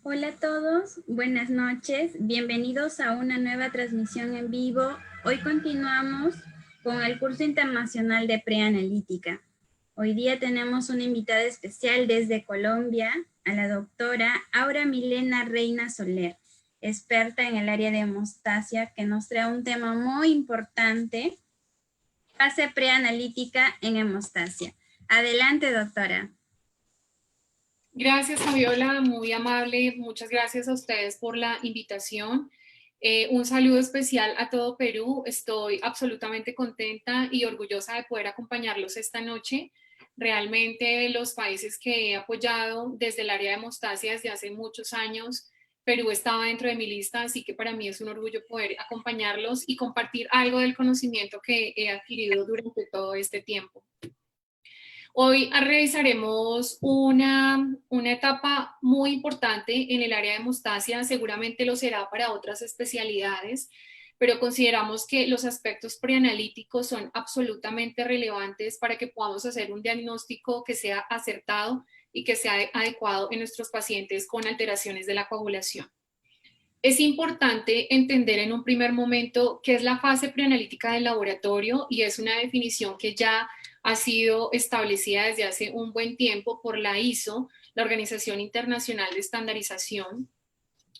Hola a todos, buenas noches, bienvenidos a una nueva transmisión en vivo. Hoy continuamos con el curso internacional de preanalítica. Hoy día tenemos una invitada especial desde Colombia, a la doctora Aura Milena Reina Soler, experta en el área de hemostasia, que nos trae un tema muy importante, fase preanalítica en hemostasia. Adelante, doctora. Gracias, Fabiola, muy amable. Muchas gracias a ustedes por la invitación. Un saludo especial a todo Perú. Estoy absolutamente contenta y orgullosa de poder acompañarlos esta noche. Realmente los países que he apoyado desde el área de hemostasia desde hace muchos años, Perú estaba dentro de mi lista, así que para mí es un orgullo poder acompañarlos y compartir algo del conocimiento que he adquirido durante todo este tiempo. Hoy revisaremos una etapa muy importante en el área de hemostasia, seguramente lo será para otras especialidades, pero consideramos que los aspectos preanalíticos son absolutamente relevantes para que podamos hacer un diagnóstico que sea acertado y que sea adecuado en nuestros pacientes con alteraciones de la coagulación. Es importante entender en un primer momento qué es la fase preanalítica del laboratorio y es una definición que ya ha sido establecida desde hace un buen tiempo por la ISO, la Organización Internacional de Estandarización,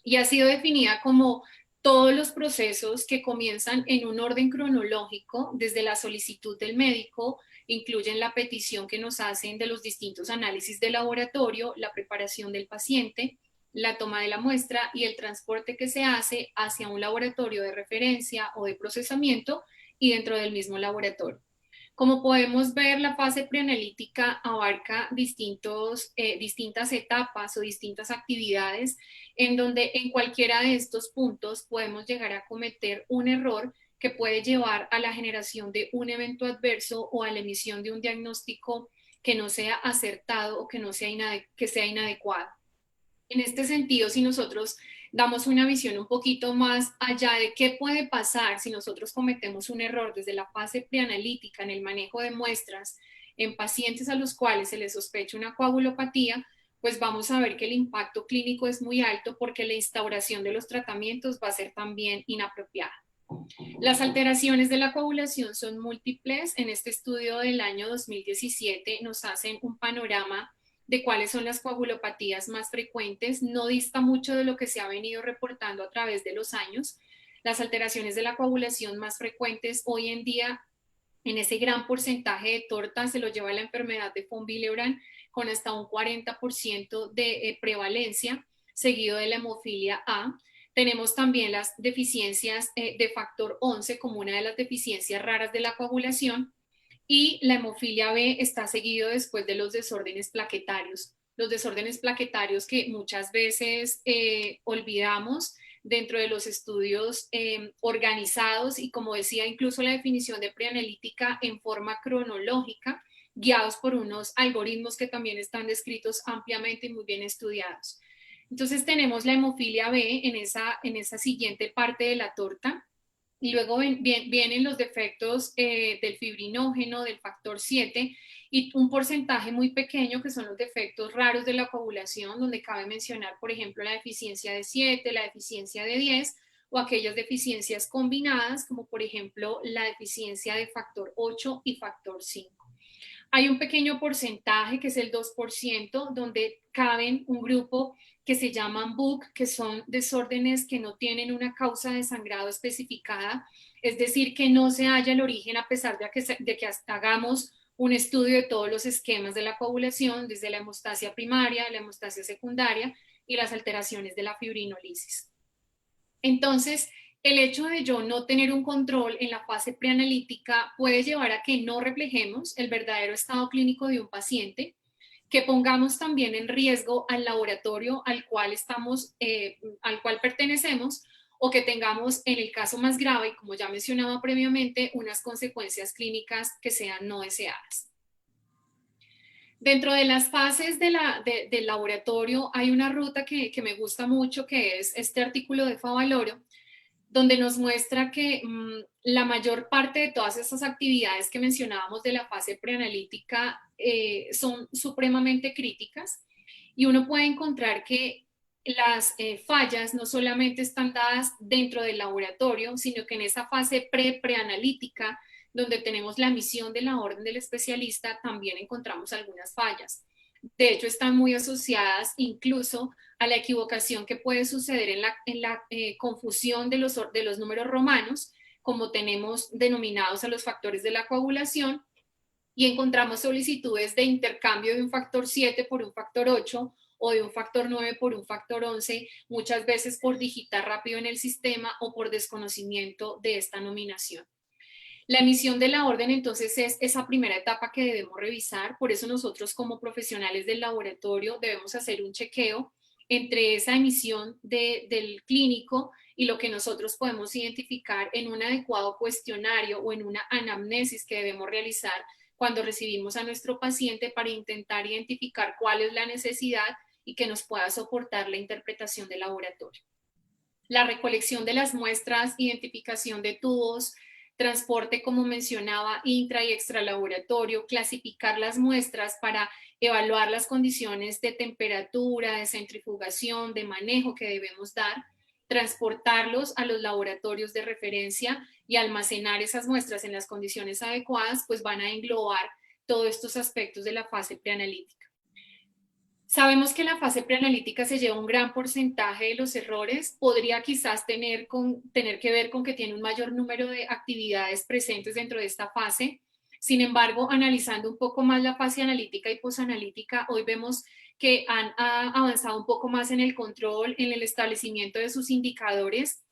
y ha sido definida como todos los procesos que comienzan en un orden cronológico desde la solicitud del médico, incluyen la petición que nos hacen de los distintos análisis de laboratorio, la preparación del paciente, la toma de la muestra y el transporte que se hace hacia un laboratorio de referencia o de procesamiento y dentro del mismo laboratorio. Como podemos ver, la fase preanalítica abarca distintas etapas o distintas actividades en donde en cualquiera de estos puntos podemos llegar a cometer un error que puede llevar a la generación de un evento adverso o a la emisión de un diagnóstico que no sea acertado o que sea inadecuado. En este sentido, si nosotros damos una visión un poquito más allá de qué puede pasar si nosotros cometemos un error desde la fase preanalítica en el manejo de muestras en pacientes a los cuales se les sospecha una coagulopatía, pues vamos a ver que el impacto clínico es muy alto porque la instauración de los tratamientos va a ser también inapropiada. Las alteraciones de la coagulación son múltiples. En este estudio del año 2017 nos hacen un panorama de cuáles son las coagulopatías más frecuentes. No dista mucho de lo que se ha venido reportando a través de los años. Las alteraciones de la coagulación más frecuentes hoy en día, en ese gran porcentaje de torta, se lo lleva la enfermedad de von Willebrand con hasta un 40% de prevalencia, seguido de la hemofilia A. Tenemos también las deficiencias de factor 11 como una de las deficiencias raras de la coagulación, y la hemofilia B está seguido después de los desórdenes plaquetarios. Los desórdenes plaquetarios que muchas veces olvidamos dentro de los estudios organizados y, como decía, incluso la definición de preanalítica en forma cronológica, guiados por unos algoritmos que también están descritos ampliamente y muy bien estudiados. Entonces tenemos la hemofilia B en esa siguiente parte de la torta. Y luego vienen los defectos del fibrinógeno, del factor 7 y un porcentaje muy pequeño que son los defectos raros de la coagulación, donde cabe mencionar, por ejemplo, la deficiencia de 7, la deficiencia de 10 o aquellas deficiencias combinadas, como por ejemplo la deficiencia de factor 8 y factor 5. Hay un pequeño porcentaje, que es el 2%, donde caben un grupo que se llaman BUC, que son desórdenes que no tienen una causa de sangrado especificada, es decir, que no se halla el origen a pesar de que hasta hagamos un estudio de todos los esquemas de la coagulación, desde la hemostasia primaria, la hemostasia secundaria y las alteraciones de la fibrinolisis. Entonces, el hecho de yo no tener un control en la fase preanalítica puede llevar a que no reflejemos el verdadero estado clínico de un paciente, que pongamos también en riesgo al laboratorio al cual pertenecemos, o que tengamos, en el caso más grave, como ya mencionaba previamente, unas consecuencias clínicas que sean no deseadas. Dentro de las fases del laboratorio hay una ruta que me gusta mucho, que es este artículo de Favaloro, donde nos muestra que la mayor parte de todas estas actividades que mencionábamos de la fase preanalítica son supremamente críticas, y uno puede encontrar que las fallas no solamente están dadas dentro del laboratorio, sino que en esa fase preanalítica, donde tenemos la emisión de la orden del especialista, también encontramos algunas fallas. De hecho, están muy asociadas incluso a la equivocación que puede suceder en la confusión de los números romanos, como tenemos denominados a los factores de la coagulación, y encontramos solicitudes de intercambio de un factor 7 por un factor 8 o de un factor 9 por un factor 11, muchas veces por digitar rápido en el sistema o por desconocimiento de esta nominación. La emisión de la orden entonces es esa primera etapa que debemos revisar, por eso nosotros como profesionales del laboratorio debemos hacer un chequeo entre esa emisión del clínico y lo que nosotros podemos identificar en un adecuado cuestionario o en una anamnesis que debemos realizar cuando recibimos a nuestro paciente para intentar identificar cuál es la necesidad y que nos pueda soportar la interpretación del laboratorio. La recolección de las muestras, identificación de tubos, transporte, como mencionaba, intra y extralaboratorio, clasificar las muestras para evaluar las condiciones de temperatura, de centrifugación, de manejo que debemos dar, transportarlos a los laboratorios de referencia y almacenar esas muestras en las condiciones adecuadas, pues van a englobar todos estos aspectos de la fase preanalítica. Sabemos que la fase preanalítica se lleva un gran porcentaje de los errores, podría quizás tener que ver con que tiene un mayor número de actividades presentes dentro de esta fase. Sin embargo, analizando un poco más la fase analítica y posanalítica, hoy vemos que han avanzado un poco más en el control, en el establecimiento de sus indicadores,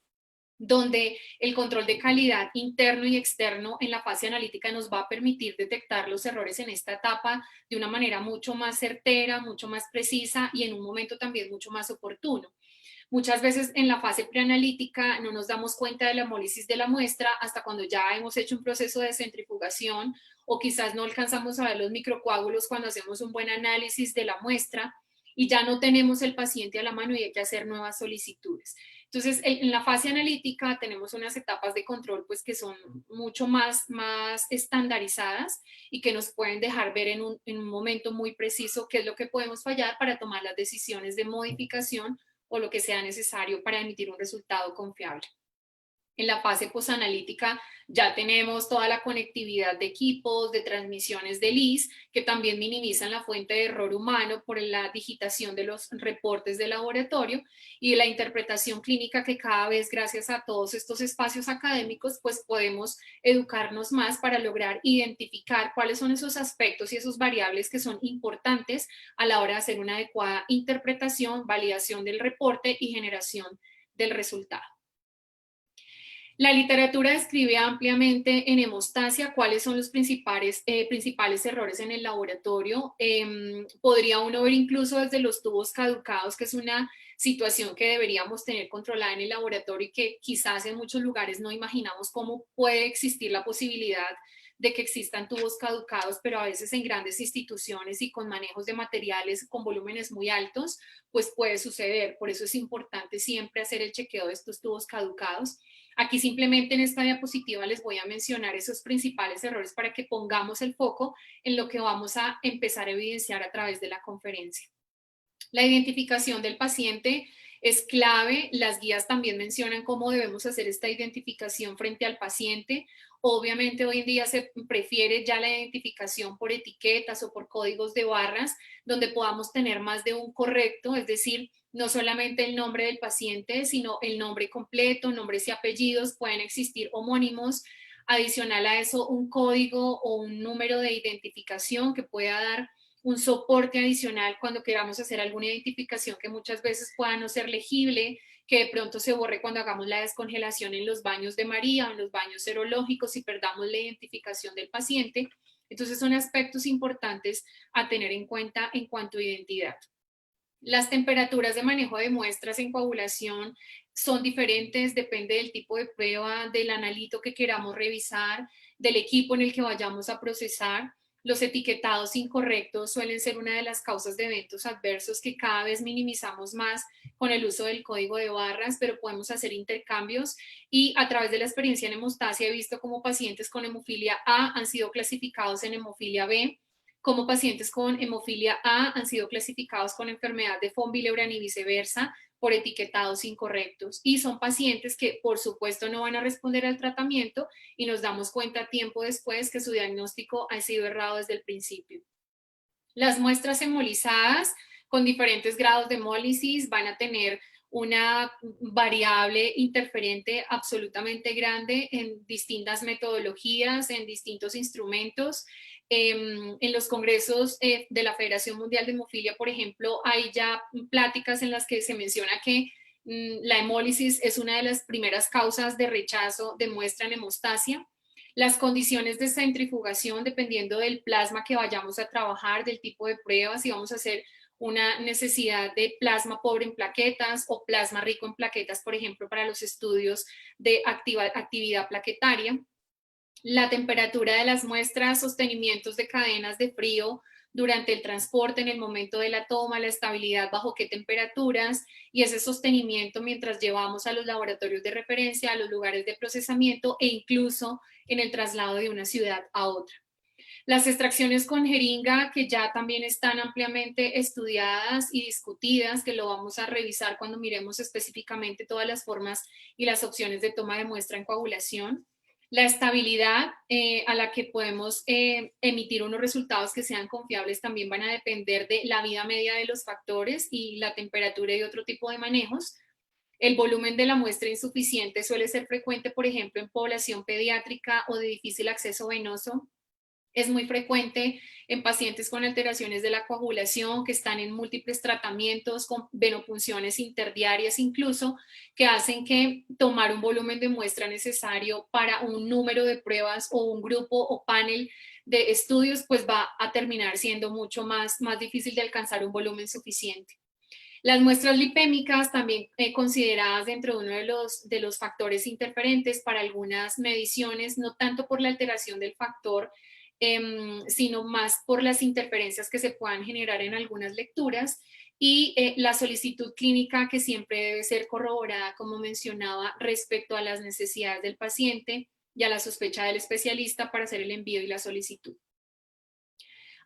donde el control de calidad interno y externo en la fase analítica nos va a permitir detectar los errores en esta etapa de una manera mucho más certera, mucho más precisa y en un momento también mucho más oportuno. Muchas veces en la fase preanalítica no nos damos cuenta de la hemólisis de la muestra hasta cuando ya hemos hecho un proceso de centrifugación o quizás no alcanzamos a ver los microcoágulos cuando hacemos un buen análisis de la muestra y ya no tenemos el paciente a la mano y hay que hacer nuevas solicitudes. Entonces, en la fase analítica tenemos unas etapas de control pues, que son mucho más estandarizadas y que nos pueden dejar ver en un momento muy preciso qué es lo que podemos fallar para tomar las decisiones de modificación o lo que sea necesario para emitir un resultado confiable. En la fase posanalítica ya tenemos toda la conectividad de equipos, de transmisiones de LIS, que también minimizan la fuente de error humano por la digitación de los reportes de laboratorio y la interpretación clínica que cada vez gracias a todos estos espacios académicos pues podemos educarnos más para lograr identificar cuáles son esos aspectos y esos variables que son importantes a la hora de hacer una adecuada interpretación, validación del reporte y generación del resultado. La literatura describe ampliamente en hemostasia cuáles son los principales errores en el laboratorio. Podría uno ver incluso desde los tubos caducados, que es una situación que deberíamos tener controlada en el laboratorio y que quizás en muchos lugares no imaginamos cómo puede existir la posibilidad de que existan tubos caducados, pero a veces en grandes instituciones y con manejos de materiales con volúmenes muy altos, pues puede suceder. Por eso es importante siempre hacer el chequeo de estos tubos caducados. Aquí simplemente en esta diapositiva les voy a mencionar esos principales errores para que pongamos el foco en lo que vamos a empezar a evidenciar a través de la conferencia. La identificación del paciente es clave. Las guías también mencionan cómo debemos hacer esta identificación frente al paciente. Obviamente hoy en día se prefiere ya la identificación por etiquetas o por códigos de barras, donde podamos tener más de un correcto, es decir, no solamente el nombre del paciente, sino el nombre completo, nombres y apellidos, pueden existir homónimos. Adicional a eso, un código o un número de identificación que pueda dar un soporte adicional cuando queramos hacer alguna identificación que muchas veces pueda no ser legible, que de pronto se borre cuando hagamos la descongelación en los baños de María o en los baños serológicos y perdamos la identificación del paciente. Entonces son aspectos importantes a tener en cuenta en cuanto a identidad. Las temperaturas de manejo de muestras en coagulación son diferentes, depende del tipo de prueba, del analito que queramos revisar, del equipo en el que vayamos a procesar. Los etiquetados incorrectos suelen ser una de las causas de eventos adversos que cada vez minimizamos más con el uso del código de barras, pero podemos hacer intercambios y a través de la experiencia en hemostasia he visto cómo pacientes con hemofilia A han sido clasificados en hemofilia B, como pacientes con hemofilia A han sido clasificados con enfermedad de von Willebrand y viceversa por etiquetados incorrectos. Y son pacientes que, por supuesto, no van a responder al tratamiento y nos damos cuenta tiempo después que su diagnóstico ha sido errado desde el principio. Las muestras hemolizadas con diferentes grados de hemólisis van a tener una variable interferente absolutamente grande en distintas metodologías, en distintos instrumentos. En los congresos de la Federación Mundial de Hemofilia, por ejemplo, hay ya pláticas en las que se menciona que la hemólisis es una de las primeras causas de rechazo de muestra en hemostasia. Las condiciones de centrifugación, dependiendo del plasma que vayamos a trabajar, del tipo de pruebas, si vamos a hacer una necesidad de plasma pobre en plaquetas o plasma rico en plaquetas, por ejemplo, para los estudios de actividad plaquetaria. La temperatura de las muestras, sostenimientos de cadenas de frío durante el transporte, en el momento de la toma, la estabilidad bajo qué temperaturas y ese sostenimiento mientras llevamos a los laboratorios de referencia, a los lugares de procesamiento e incluso en el traslado de una ciudad a otra. Las extracciones con jeringa, que ya también están ampliamente estudiadas y discutidas, que lo vamos a revisar cuando miremos específicamente todas las formas y las opciones de toma de muestra en coagulación. La estabilidad a la que podemos emitir unos resultados que sean confiables también van a depender de la vida media de los factores y la temperatura y otro tipo de manejos. El volumen de la muestra insuficiente suele ser frecuente, por ejemplo, en población pediátrica o de difícil acceso venoso. Es muy frecuente en pacientes con alteraciones de la coagulación, que están en múltiples tratamientos, con venopunciones interdiarias incluso, que hacen que tomar un volumen de muestra necesario para un número de pruebas o un grupo o panel de estudios, pues va a terminar siendo mucho más difícil de alcanzar un volumen suficiente. Las muestras lipémicas también consideradas dentro de uno de los factores interferentes para algunas mediciones, no tanto por la alteración del factor, sino más por las interferencias que se puedan generar en algunas lecturas y la solicitud clínica que siempre debe ser corroborada, como mencionaba, respecto a las necesidades del paciente y a la sospecha del especialista para hacer el envío y la solicitud.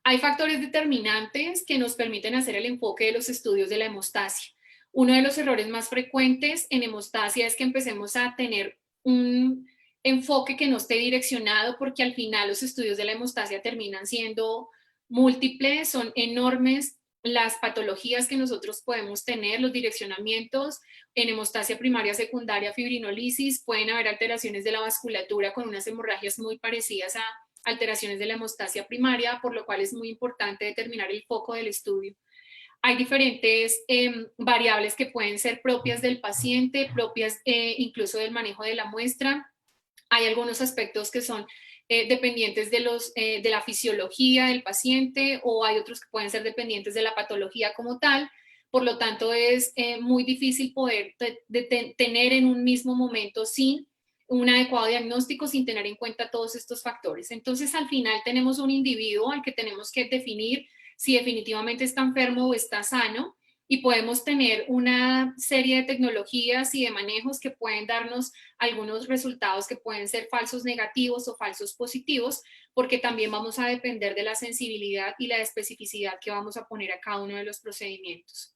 Hay factores determinantes que nos permiten hacer el enfoque de los estudios de la hemostasia. Uno de los errores más frecuentes en hemostasia es que empecemos a tener un enfoque que no esté direccionado, porque al final los estudios de la hemostasia terminan siendo múltiples, son enormes las patologías que nosotros podemos tener, los direccionamientos. En hemostasia primaria, secundaria, fibrinolisis, pueden haber alteraciones de la vasculatura con unas hemorragias muy parecidas a alteraciones de la hemostasia primaria, por lo cual es muy importante determinar el foco del estudio. Hay diferentes variables que pueden ser propias del paciente, propias incluso del manejo de la muestra. Hay algunos aspectos que son dependientes de la fisiología del paciente, o hay otros que pueden ser dependientes de la patología como tal. Por lo tanto, es muy difícil poder tener en un mismo momento sin un adecuado diagnóstico, sin tener en cuenta todos estos factores. Entonces, al final tenemos un individuo al que tenemos que definir si definitivamente está enfermo o está sano, y podemos tener una serie de tecnologías y de manejos que pueden darnos algunos resultados que pueden ser falsos negativos o falsos positivos, porque también vamos a depender de la sensibilidad y la especificidad que vamos a poner a cada uno de los procedimientos.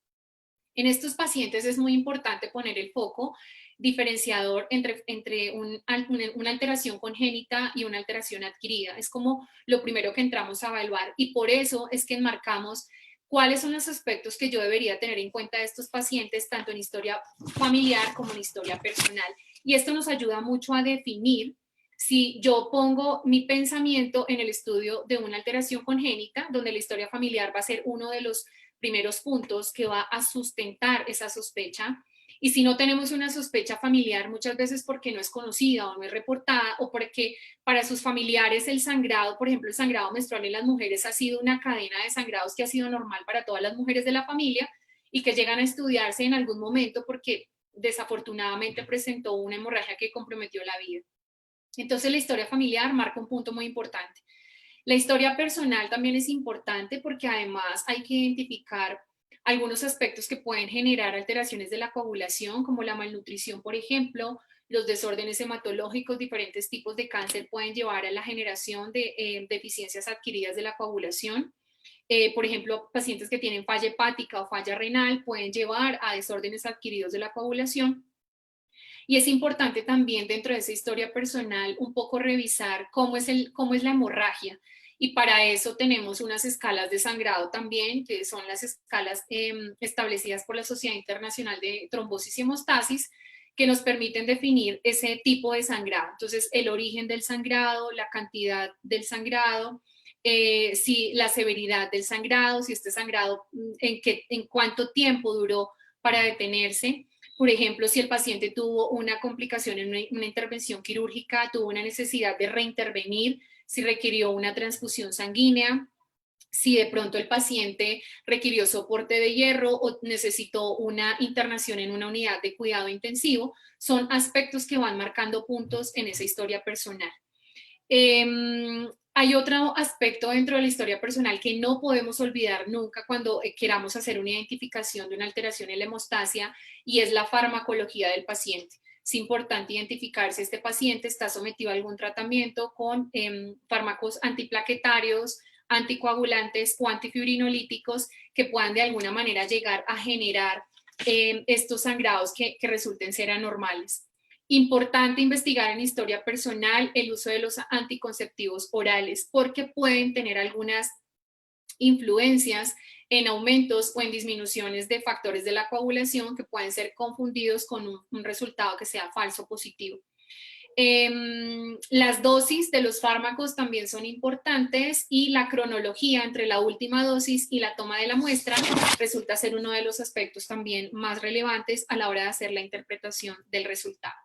En estos pacientes es muy importante poner el foco diferenciador entre una alteración congénita y una alteración adquirida. Es como lo primero que entramos a evaluar, y por eso es que enmarcamos cuáles son los aspectos que yo debería tener en cuenta de estos pacientes, tanto en historia familiar como en historia personal. Y esto nos ayuda mucho a definir si yo pongo mi pensamiento en el estudio de una alteración congénita, donde la historia familiar va a ser uno de los primeros puntos que va a sustentar esa sospecha. Y si no tenemos una sospecha familiar, muchas veces porque no es conocida o no es reportada, o porque para sus familiares el sangrado, por ejemplo, el sangrado menstrual en las mujeres ha sido una cadena de sangrados que ha sido normal para todas las mujeres de la familia, y que llegan a estudiarse en algún momento porque desafortunadamente presentó una hemorragia que comprometió la vida. Entonces la historia familiar marca un punto muy importante. La historia personal también es importante, porque además hay que identificar algunos aspectos que pueden generar alteraciones de la coagulación, como la malnutrición, por ejemplo, los desórdenes hematológicos, diferentes tipos de cáncer pueden llevar a la generación de deficiencias adquiridas de la coagulación. Por ejemplo, pacientes que tienen falla hepática o falla renal pueden llevar a desórdenes adquiridos de la coagulación. Y es importante también dentro de esa historia personal un poco revisar cómo es la hemorragia. Y para eso tenemos unas escalas de sangrado también, que son las escalas establecidas por la Sociedad Internacional de Trombosis y Hemostasis, que nos permiten definir ese tipo de sangrado. Entonces, el origen del sangrado, la cantidad del sangrado, si la severidad del sangrado, si este sangrado, en cuánto tiempo duró para detenerse. Por ejemplo, si el paciente tuvo una complicación en una intervención quirúrgica, tuvo una necesidad de reintervenir, si requirió una transfusión sanguínea, si de pronto el paciente requirió soporte de hierro o necesitó una internación en una unidad de cuidado intensivo, son aspectos que van marcando puntos en esa historia personal. Hay otro aspecto dentro de la historia personal que no podemos olvidar nunca cuando queramos hacer una identificación de una alteración en la hemostasia, y es la farmacología del paciente. Es importante identificar si este paciente está sometido a algún tratamiento con fármacos antiplaquetarios, anticoagulantes o antifibrinolíticos que puedan de alguna manera llegar a generar estos sangrados que resulten ser anormales. Importante investigar en historia personal el uso de los anticonceptivos orales, porque pueden tener algunas influencias en aumentos o en disminuciones de factores de la coagulación que pueden ser confundidos con un resultado que sea falso positivo. Las dosis de los fármacos también son importantes, y la cronología entre la última dosis y la toma de la muestra resulta ser uno de los aspectos también más relevantes a la hora de hacer la interpretación del resultado.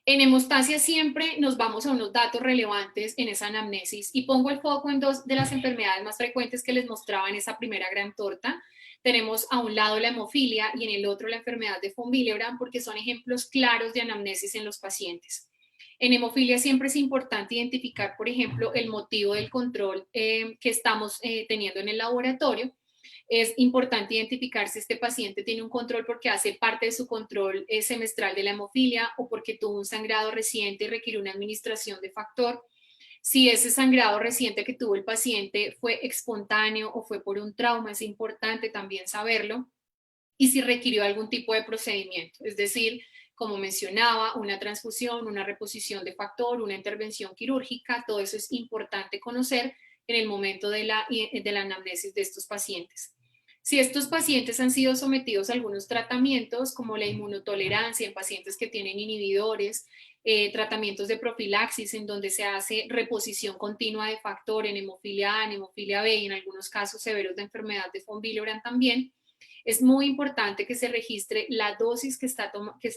En hemostasia siempre nos vamos a unos datos relevantes en esa anamnesis, y pongo el foco en dos de las enfermedades más frecuentes que les mostraba en esa primera gran torta. Tenemos a un lado la hemofilia y en el otro la enfermedad de von Willebrand, porque son ejemplos claros de anamnesis en los pacientes. En hemofilia siempre es importante identificar, por ejemplo, el motivo del control que estamos teniendo en el laboratorio. Es importante identificar si este paciente tiene un control porque hace parte de su control semestral de la hemofilia, o porque tuvo un sangrado reciente y requiere una administración de factor. Si ese sangrado reciente que tuvo el paciente fue espontáneo o fue por un trauma, es importante también saberlo. Y si requirió algún tipo de procedimiento, es decir, como mencionaba, una transfusión, una reposición de factor, una intervención quirúrgica, todo eso es importante conocer en el momento de la anamnesis de estos pacientes. Si estos pacientes han sido sometidos a algunos tratamientos, como la inmunotolerancia en pacientes que tienen inhibidores, tratamientos de profilaxis en donde se hace reposición continua de factor en hemofilia A, en hemofilia B y en algunos casos severos de enfermedad de von Willebrand también, es muy importante que se registre la dosis que está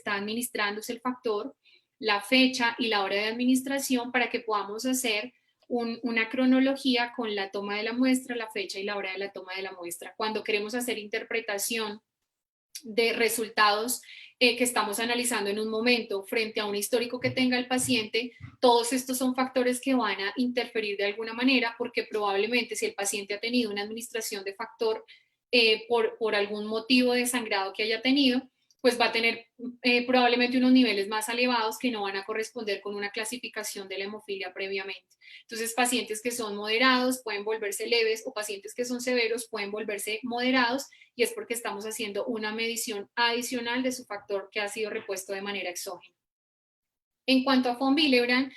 administrándose el factor, la fecha y la hora de administración, para que podamos hacer una cronología con la toma de la muestra, la fecha y la hora de la toma de la muestra. Cuando queremos hacer interpretación de resultados que estamos analizando en un momento frente a un histórico que tenga el paciente, todos estos son factores que van a interferir de alguna manera, porque probablemente si el paciente ha tenido una administración de factor por algún motivo de sangrado que haya tenido, pues va a tener probablemente unos niveles más elevados que no van a corresponder con una clasificación de la hemofilia previamente. Entonces, pacientes que son moderados pueden volverse leves, o pacientes que son severos pueden volverse moderados, y es porque estamos haciendo una medición adicional de su factor que ha sido repuesto de manera exógena. En cuanto a von Willebrand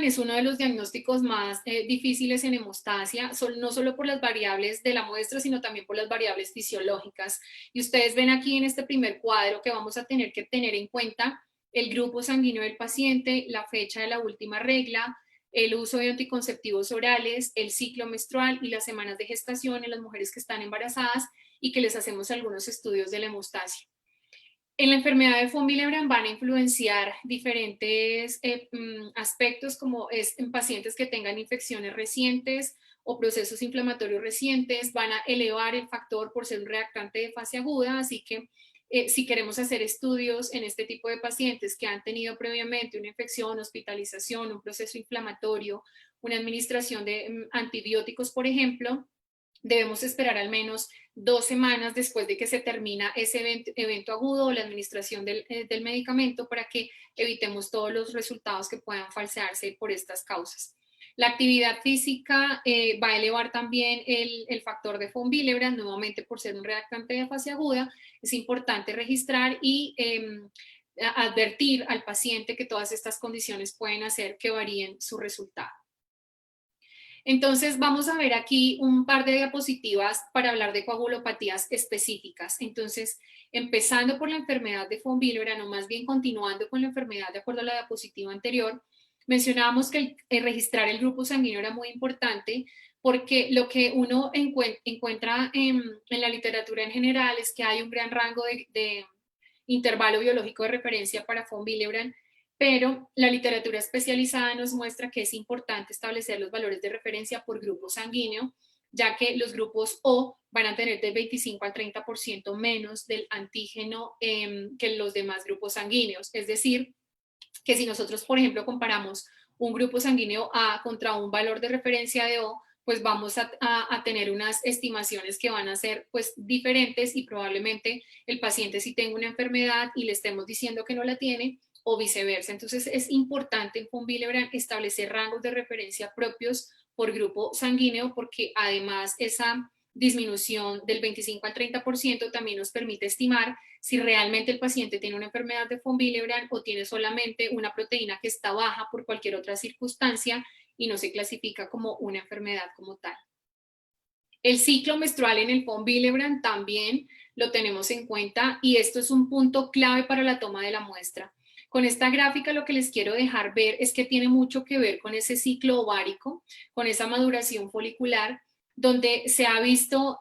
es uno de los diagnósticos más difíciles en hemostasia, no solo por las variables de la muestra, sino también por las variables fisiológicas. Y ustedes ven aquí en este primer cuadro que vamos a tener que tener en cuenta el grupo sanguíneo del paciente, la fecha de la última regla, el uso de anticonceptivos orales, el ciclo menstrual y las semanas de gestación en las mujeres que están embarazadas y que les hacemos algunos estudios de la hemostasia. En la enfermedad de von Willebrand van a influenciar diferentes aspectos, como es en pacientes que tengan infecciones recientes o procesos inflamatorios recientes, van a elevar el factor por ser un reactante de fase aguda, así que si queremos hacer estudios en este tipo de pacientes que han tenido previamente una infección, hospitalización, un proceso inflamatorio, una administración de antibióticos, por ejemplo, debemos esperar al menos 2 semanas después de que se termina ese evento agudo o la administración del medicamento para que evitemos todos los resultados que puedan falsearse por estas causas. La actividad física va a elevar también el factor de von Willebrand, nuevamente por ser un reactante de fase aguda, es importante registrar y advertir al paciente que todas estas condiciones pueden hacer que varíen su resultado. Entonces vamos a ver aquí un par de diapositivas para hablar de coagulopatías específicas. Entonces, empezando por la enfermedad de von Willebrand, o más bien continuando con la enfermedad de acuerdo a la diapositiva anterior, mencionábamos que registrar el grupo sanguíneo era muy importante porque lo que uno encuentra en la literatura en general es que hay un gran rango de intervalo biológico de referencia para von Willebrand, pero la literatura especializada nos muestra que es importante establecer los valores de referencia por grupo sanguíneo, ya que los grupos O van a tener del 25 al 30% menos del antígeno que los demás grupos sanguíneos. Es decir, que si nosotros, por ejemplo, comparamos un grupo sanguíneo A contra un valor de referencia de O, pues vamos a tener unas estimaciones que van a ser pues diferentes y probablemente el paciente si tenga una enfermedad y le estemos diciendo que no la tiene o viceversa. Entonces es importante en von Willebrand establecer rangos de referencia propios por grupo sanguíneo porque además esa disminución del 25 al 30% también nos permite estimar si realmente el paciente tiene una enfermedad de von Willebrand o tiene solamente una proteína que está baja por cualquier otra circunstancia y no se clasifica como una enfermedad como tal. El ciclo menstrual en el von Willebrand también lo tenemos en cuenta y esto es un punto clave para la toma de la muestra. Con esta gráfica lo que les quiero dejar ver es que tiene mucho que ver con ese ciclo ovárico, con esa maduración folicular, donde se ha visto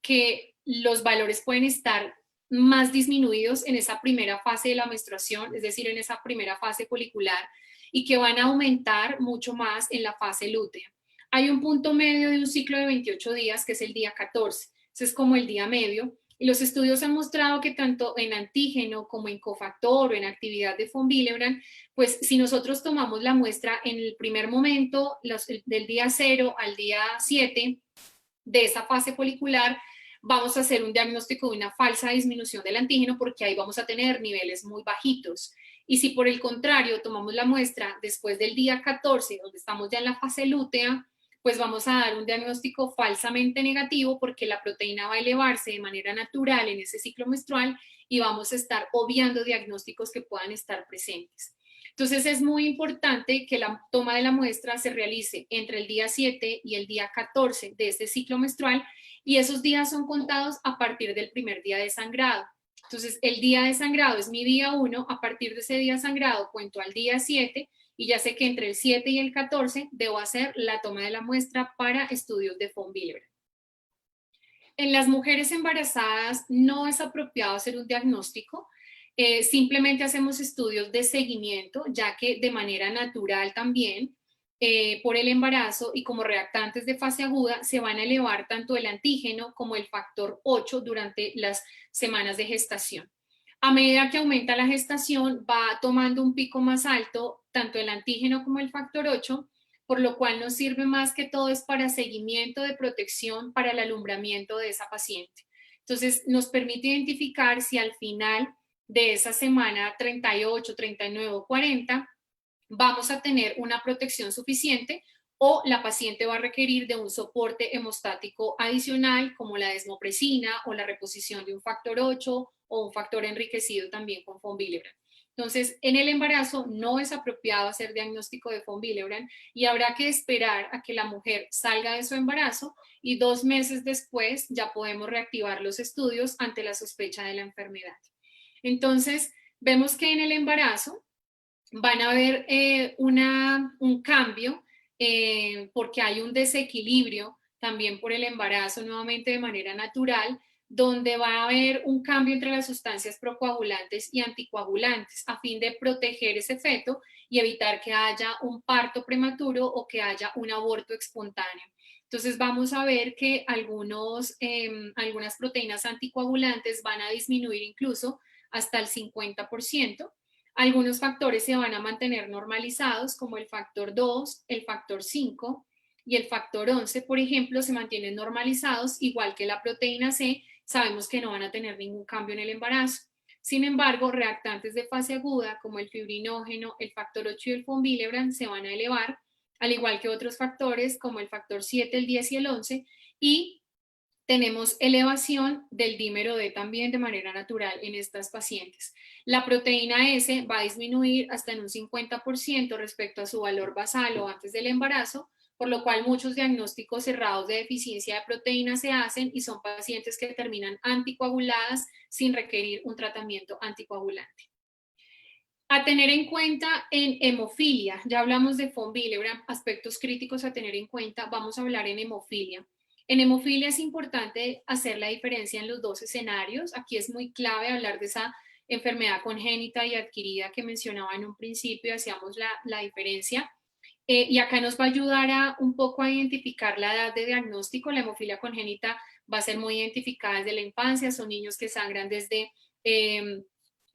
que los valores pueden estar más disminuidos en esa primera fase de la menstruación, es decir, en esa primera fase folicular, y que van a aumentar mucho más en la fase lútea. Hay un punto medio de un ciclo de 28 días, que es el día 14, ese es como el día medio, y los estudios han mostrado que tanto en antígeno como en cofactor o en actividad de von Willebrand, pues si nosotros tomamos la muestra en el primer momento, del día 0 al día 7 de esa fase folicular, vamos a hacer un diagnóstico de una falsa disminución del antígeno porque ahí vamos a tener niveles muy bajitos. Y si por el contrario tomamos la muestra después del día 14, donde estamos ya en la fase lútea, pues vamos a dar un diagnóstico falsamente negativo porque la proteína va a elevarse de manera natural en ese ciclo menstrual y vamos a estar obviando diagnósticos que puedan estar presentes. Entonces es muy importante que la toma de la muestra se realice entre el día 7 y el día 14 de este ciclo menstrual y esos días son contados a partir del primer día de sangrado. Entonces el día de sangrado es mi día 1, a partir de ese día sangrado cuento al día 7 y ya sé que entre el 7 y el 14 debo hacer la toma de la muestra para estudios de von Willebrand. En las mujeres embarazadas no es apropiado hacer un diagnóstico, simplemente hacemos estudios de seguimiento, ya que de manera natural también, por el embarazo y como reactantes de fase aguda, se van a elevar tanto el antígeno como el factor 8 durante las semanas de gestación. A medida que aumenta la gestación, va tomando un pico más alto tanto el antígeno como el factor 8, por lo cual nos sirve más que todo es para seguimiento de protección para el alumbramiento de esa paciente. Entonces, nos permite identificar si al final de esa semana 38, 39 o 40 vamos a tener una protección suficiente o la paciente va a requerir de un soporte hemostático adicional como la desmopresina o la reposición de un factor 8 o un factor enriquecido también con von Willebrand. Entonces, en el embarazo no es apropiado hacer diagnóstico de von Willebrand y habrá que esperar a que la mujer salga de su embarazo y 2 meses después ya podemos reactivar los estudios ante la sospecha de la enfermedad. Entonces, vemos que en el embarazo van a haber un cambio porque hay un desequilibrio también por el embarazo nuevamente de manera natural, donde va a haber un cambio entre las sustancias procoagulantes y anticoagulantes a fin de proteger ese feto y evitar que haya un parto prematuro o que haya un aborto espontáneo. Entonces vamos a ver que algunas proteínas anticoagulantes van a disminuir incluso hasta el 50%. Algunos factores se van a mantener normalizados como el factor 2, el factor 5 y el factor 11, por ejemplo, se mantienen normalizados, igual que la proteína C, sabemos que no van a tener ningún cambio en el embarazo. Sin embargo, reactantes de fase aguda, como el fibrinógeno, el factor 8 y el von Willebrand, se van a elevar, al igual que otros factores como el factor 7, el 10 y el 11, y tenemos elevación del dímero D también de manera natural en estas pacientes. La proteína S va a disminuir hasta en un 50% respecto a su valor basal o antes del embarazo, por lo cual muchos diagnósticos cerrados de deficiencia de proteína se hacen y son pacientes que terminan anticoaguladas sin requerir un tratamiento anticoagulante. A tener en cuenta en hemofilia, ya hablamos de von Willebrand, aspectos críticos a tener en cuenta, vamos a hablar en hemofilia. En hemofilia es importante hacer la diferencia en los dos escenarios. Aquí es muy clave hablar de esa enfermedad congénita y adquirida que mencionaba en un principio, hacíamos la diferencia. Y acá nos va a ayudar un poco a identificar la edad de diagnóstico. La hemofilia congénita va a ser muy identificada desde la infancia, son niños que sangran desde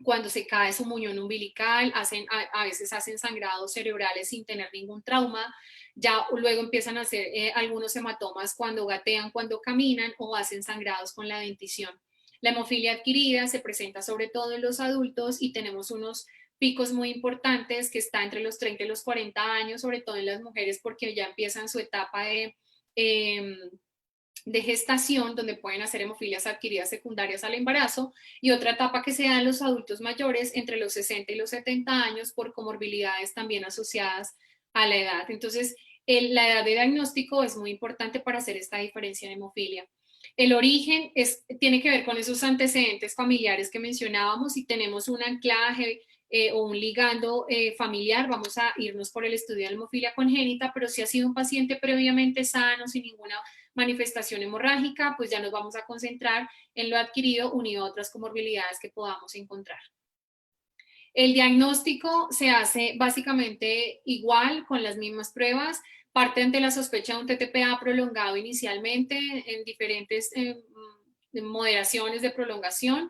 cuando se cae su muñón umbilical, a veces hacen sangrados cerebrales sin tener ningún trauma, ya luego empiezan a hacer algunos hematomas cuando gatean, cuando caminan o hacen sangrados con la dentición. La hemofilia adquirida se presenta sobre todo en los adultos y tenemos unos picos muy importantes que está entre los 30 y los 40 años, sobre todo en las mujeres porque ya empiezan su etapa de gestación, donde pueden hacer hemofilias adquiridas secundarias al embarazo, y otra etapa que se da en los adultos mayores entre los 60 y los 70 años por comorbilidades también asociadas a la edad. Entonces, la edad de diagnóstico es muy importante para hacer esta diferencia en hemofilia. El origen tiene que ver con esos antecedentes familiares que mencionábamos. Si tenemos un anclaje o un ligando familiar, vamos a irnos por el estudio de hemofilia congénita, pero si ha sido un paciente previamente sano, sin ninguna manifestación hemorrágica, pues ya nos vamos a concentrar en lo adquirido unido a otras comorbilidades que podamos encontrar. El diagnóstico se hace básicamente igual, con las mismas pruebas, parte ante la sospecha de un TTPA prolongado inicialmente en diferentes moderaciones de prolongación,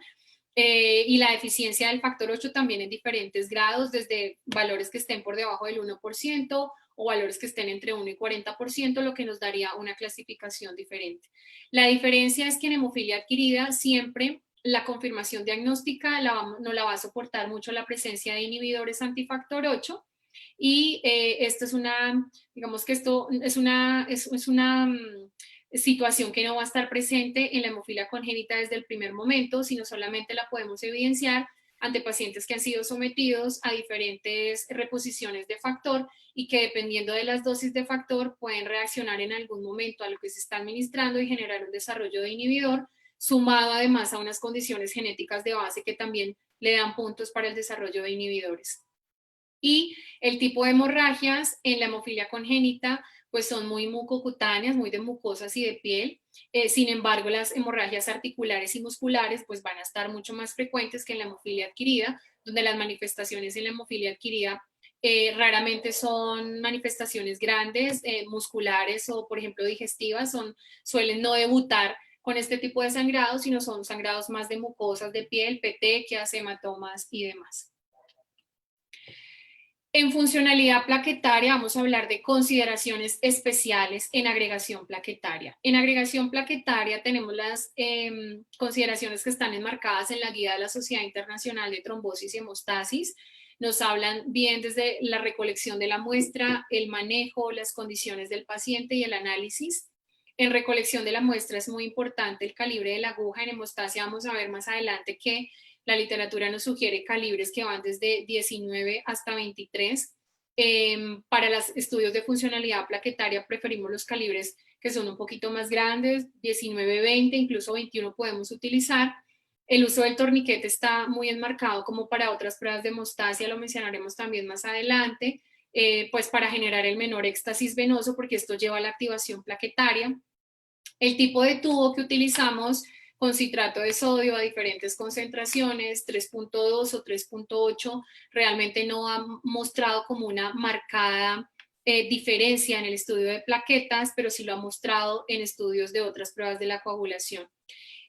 y la deficiencia del factor 8 también en diferentes grados, desde valores que estén por debajo del 1% o valores que estén entre 1 y 40%, lo que nos daría una clasificación diferente. La diferencia es que en hemofilia adquirida siempre la confirmación diagnóstica no la va a soportar mucho la presencia de inhibidores antifactor 8, y esto es digamos que esto es una situación que no va a estar presente en la hemofilia congénita desde el primer momento, sino solamente la podemos evidenciar ante pacientes que han sido sometidos a diferentes reposiciones de factor y que dependiendo de las dosis de factor pueden reaccionar en algún momento a lo que se está administrando y generar un desarrollo de inhibidor, sumado además a unas condiciones genéticas de base que también le dan puntos para el desarrollo de inhibidores. Y el tipo de hemorragias en la hemofilia congénita pues son muy mucocutáneas, muy de mucosas y de piel. Sin embargo, las hemorragias articulares y musculares pues van a estar mucho más frecuentes que en la hemofilia adquirida, donde las manifestaciones en la hemofilia adquirida raramente son manifestaciones grandes, musculares o por ejemplo digestivas, suelen no debutar con este tipo de sangrados, sino son sangrados más de mucosas de piel, petequias, hematomas y demás. En funcionalidad plaquetaria vamos a hablar de consideraciones especiales en agregación plaquetaria. En agregación plaquetaria tenemos las consideraciones que están enmarcadas en la guía de la Sociedad Internacional de Trombosis y Hemostasis. Nos hablan bien desde la recolección de la muestra, el manejo, las condiciones del paciente y el análisis. En recolección de la muestra es muy importante el calibre de la aguja. En hemostasia vamos a ver más adelante que la literatura nos sugiere calibres que van desde 19 hasta 23. Para los estudios de funcionalidad plaquetaria preferimos los calibres que son un poquito más grandes, 19, 20, incluso 21 podemos utilizar. El uso del torniquete está muy enmarcado como para otras pruebas de hemostasia, lo mencionaremos también más adelante, pues para generar el menor éxtasis venoso, porque esto lleva a la activación plaquetaria. El tipo de tubo que utilizamos con citrato de sodio a diferentes concentraciones, 3.2 o 3.8, realmente no ha mostrado como una marcada diferencia en el estudio de plaquetas, pero sí lo ha mostrado en estudios de otras pruebas de la coagulación.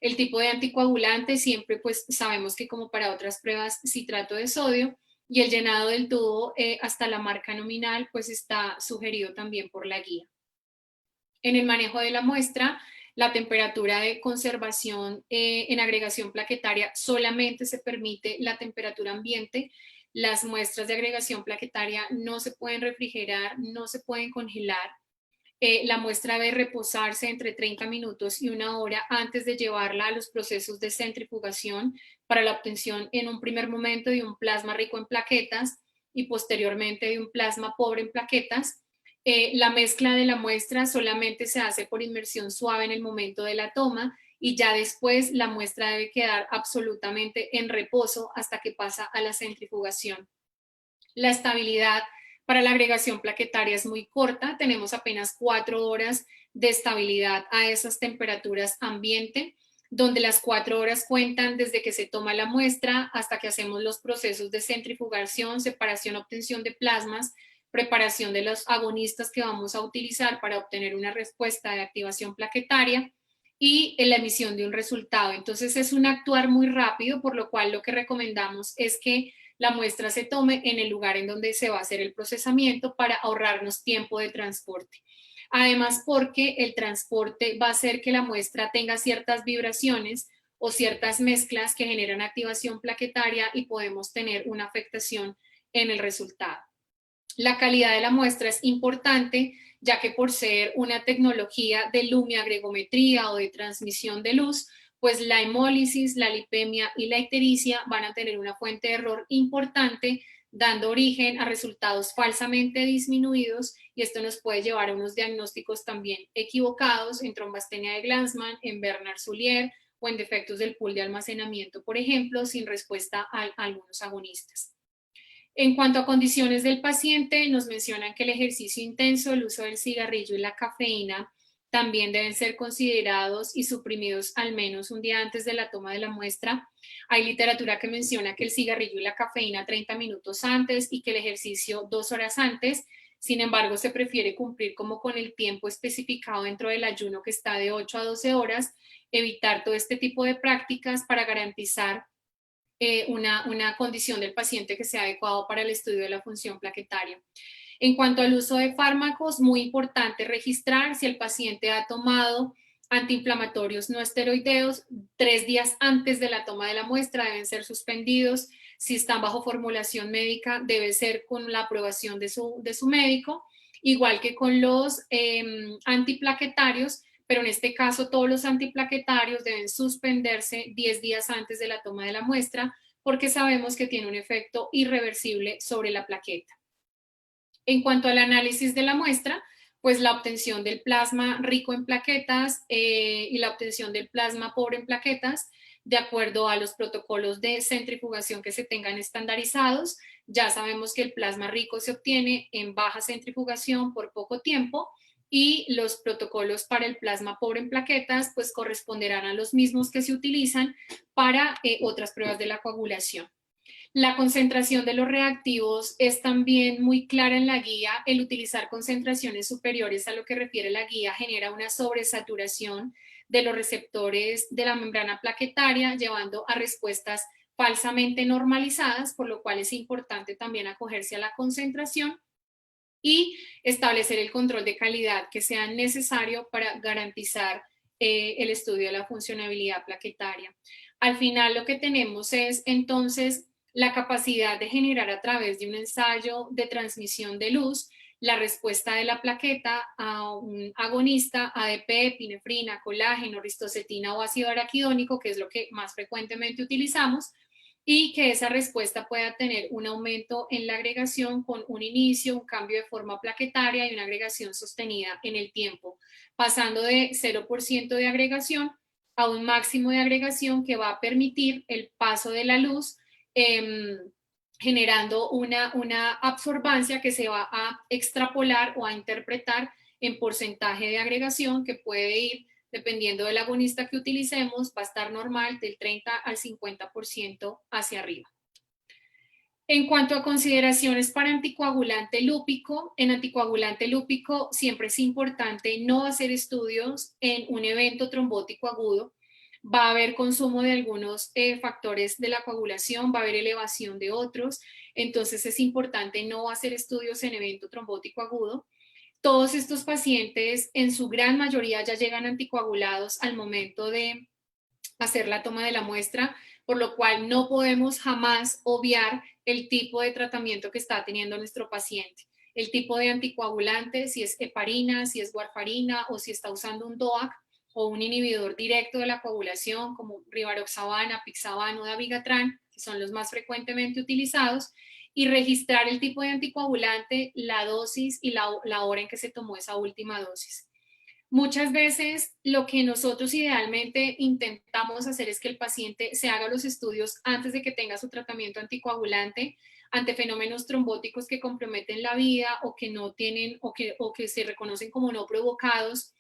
El tipo de anticoagulante siempre pues sabemos que como para otras pruebas citrato de sodio, y el llenado del tubo hasta la marca nominal pues está sugerido también por la guía. En el manejo de la muestra, la temperatura de conservación en agregación plaquetaria solamente se permite la temperatura ambiente. Las muestras de agregación plaquetaria no se pueden refrigerar, no se pueden congelar. La muestra debe reposarse entre 30 minutos y 1 hora antes de llevarla a los procesos de centrifugación para la obtención en un primer momento de un plasma rico en plaquetas y posteriormente de un plasma pobre en plaquetas. La mezcla de la muestra solamente se hace por inmersión suave en el momento de la toma y ya después la muestra debe quedar absolutamente en reposo hasta que pasa a la centrifugación. La estabilidad para la agregación plaquetaria es muy corta, tenemos apenas 4 horas de estabilidad a esas temperaturas ambiente, donde las 4 horas cuentan desde que se toma la muestra hasta que hacemos los procesos de centrifugación, separación, obtención de plasmas, preparación de los agonistas que vamos a utilizar para obtener una respuesta de activación plaquetaria y la emisión de un resultado. Entonces es un actuar muy rápido, por lo cual lo que recomendamos es que la muestra se tome en el lugar en donde se va a hacer el procesamiento para ahorrarnos tiempo de transporte. Además, porque el transporte va a hacer que la muestra tenga ciertas vibraciones o ciertas mezclas que generan activación plaquetaria y podemos tener una afectación en el resultado. La calidad de la muestra es importante, ya que por ser una tecnología de lumiagregometría o de transmisión de luz, pues la hemólisis, la lipemia y la ictericia van a tener una fuente de error importante, dando origen a resultados falsamente disminuidos, y esto nos puede llevar a unos diagnósticos también equivocados en trombastenia de Glanzmann, en Bernard-Soulier o en defectos del pool de almacenamiento, por ejemplo, sin respuesta a algunos agonistas. En cuanto a condiciones del paciente, nos mencionan que el ejercicio intenso, el uso del cigarrillo y la cafeína también deben ser considerados y suprimidos al menos un día antes de la toma de la muestra. Hay literatura que menciona que el cigarrillo y la cafeína 30 minutos antes y que el ejercicio 2 horas antes. Sin embargo, se prefiere cumplir como con el tiempo especificado dentro del ayuno, que está de 8 a 12 horas, evitar todo este tipo de prácticas para garantizar una condición del paciente que sea adecuado para el estudio de la función plaquetaria. En cuanto al uso de fármacos, muy importante registrar si el paciente ha tomado antiinflamatorios no esteroideos 3 días antes de la toma de la muestra, deben ser suspendidos. Si están bajo formulación médica, debe ser con la aprobación de su médico, igual que con los antiplaquetarios, pero en este caso todos los antiplaquetarios deben suspenderse 10 días antes de la toma de la muestra, porque sabemos que tiene un efecto irreversible sobre la plaqueta. En cuanto al análisis de la muestra, pues la obtención del plasma rico en plaquetas y la obtención del plasma pobre en plaquetas, de acuerdo a los protocolos de centrifugación que se tengan estandarizados. Ya sabemos que el plasma rico se obtiene en baja centrifugación por poco tiempo, y los protocolos para el plasma pobre en plaquetas pues corresponderán a los mismos que se utilizan para otras pruebas de la coagulación. La concentración de los reactivos es también muy clara en la guía. El utilizar concentraciones superiores a lo que refiere la guía genera una sobresaturación de los receptores de la membrana plaquetaria, llevando a respuestas falsamente normalizadas, por lo cual es importante también acogerse a la concentración y establecer el control de calidad que sea necesario para garantizar el estudio de la funcionabilidad plaquetaria. Al final lo que tenemos es entonces la capacidad de generar a través de un ensayo de transmisión de luz la respuesta de la plaqueta a un agonista, ADP, epinefrina, colágeno, ristocetina o ácido araquidónico, que es lo que más frecuentemente utilizamos, y que esa respuesta pueda tener un aumento en la agregación con un inicio, un cambio de forma plaquetaria y una agregación sostenida en el tiempo, pasando de 0% de agregación a un máximo de agregación que va a permitir el paso de la luz, generando una absorbancia que se va a extrapolar o a interpretar en porcentaje de agregación, que puede ir, dependiendo del agonista que utilicemos, va a estar normal del 30 al 50% hacia arriba. En cuanto a consideraciones para anticoagulante lúpico, en anticoagulante lúpico siempre es importante no hacer estudios en un evento trombótico agudo. Va a haber consumo de algunos factores de la coagulación, va a haber elevación de otros, entonces es importante no hacer estudios en evento trombótico agudo. Todos estos pacientes, en su gran mayoría, ya llegan anticoagulados al momento de hacer la toma de la muestra, por lo cual no podemos jamás obviar el tipo de tratamiento que está teniendo nuestro paciente. El tipo de anticoagulante, si es heparina, si es warfarina o si está usando un DOAC o un inhibidor directo de la coagulación como rivaroxaban, apixaban o dabigatran, que son los más frecuentemente utilizados, y registrar el tipo de anticoagulante, la dosis y la hora en que se tomó esa última dosis. Muchas veces lo que nosotros idealmente intentamos hacer es que el paciente se haga los estudios antes de que tenga su tratamiento anticoagulante ante fenómenos trombóticos que comprometen la vida o que no tienen o que se reconocen como no provocados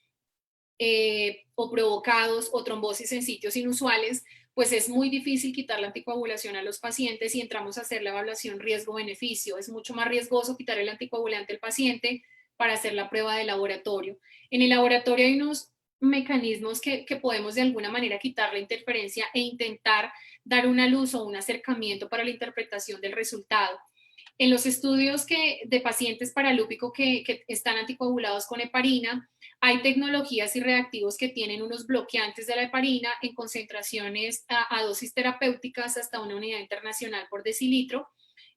o provocados o trombosis en sitios inusuales, pues es muy difícil quitar la anticoagulación a los pacientes y entramos a hacer la evaluación riesgo-beneficio. Es mucho más riesgoso quitar el anticoagulante al paciente para hacer la prueba de laboratorio. En el laboratorio hay unos mecanismos que podemos de alguna manera quitar la interferencia e intentar dar una luz o un acercamiento para la interpretación del resultado. En los estudios de pacientes paralúpico que están anticoagulados con heparina, hay tecnologías y reactivos que tienen unos bloqueantes de la heparina en concentraciones a dosis terapéuticas hasta una unidad internacional por decilitro.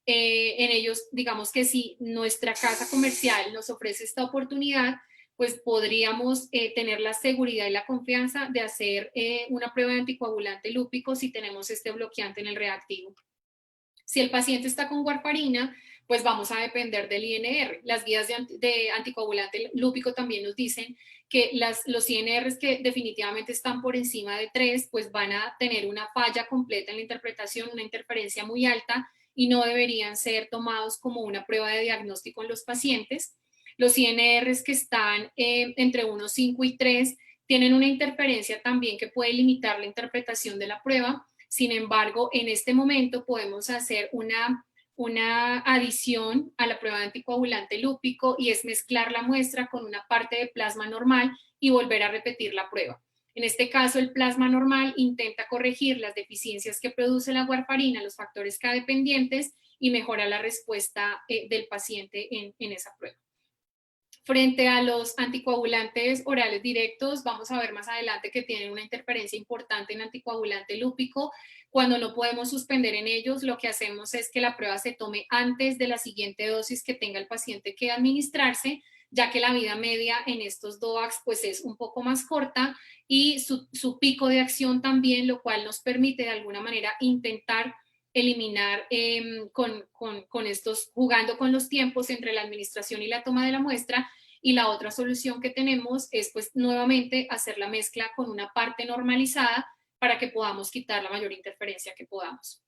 En ellos, digamos que si nuestra casa comercial nos ofrece esta oportunidad, pues podríamos tener la seguridad y la confianza de hacer una prueba de anticoagulante lúpico si tenemos este bloqueante en el reactivo. Si el paciente está con warfarina, pues vamos a depender del INR. Las guías de anticoagulante lúpico también nos dicen que los INRs que definitivamente están por encima de 3, pues van a tener una falla completa en la interpretación, una interferencia muy alta y no deberían ser tomados como una prueba de diagnóstico en los pacientes. Los INRs que están entre 1, 5 y 3 tienen una interferencia también que puede limitar la interpretación de la prueba. Sin embargo, en este momento podemos hacer una adición a la prueba de anticoagulante lúpico y es mezclar la muestra con una parte de plasma normal y volver a repetir la prueba. En este caso, el plasma normal intenta corregir las deficiencias que produce la warfarina, los factores K dependientes, y mejora la respuesta del paciente en esa prueba. Frente a los anticoagulantes orales directos, vamos a ver más adelante que tienen una interferencia importante en anticoagulante lúpico. Cuando no podemos suspender en ellos, lo que hacemos es que la prueba se tome antes de la siguiente dosis que tenga el paciente que administrarse, ya que la vida media en estos DOACs pues es un poco más corta y su pico de acción también, lo cual nos permite de alguna manera intentar eliminar con estos, jugando con los tiempos entre la administración y la toma de la muestra. Y la otra solución que tenemos es pues nuevamente hacer la mezcla con una parte normalizada para que podamos quitar la mayor interferencia que podamos.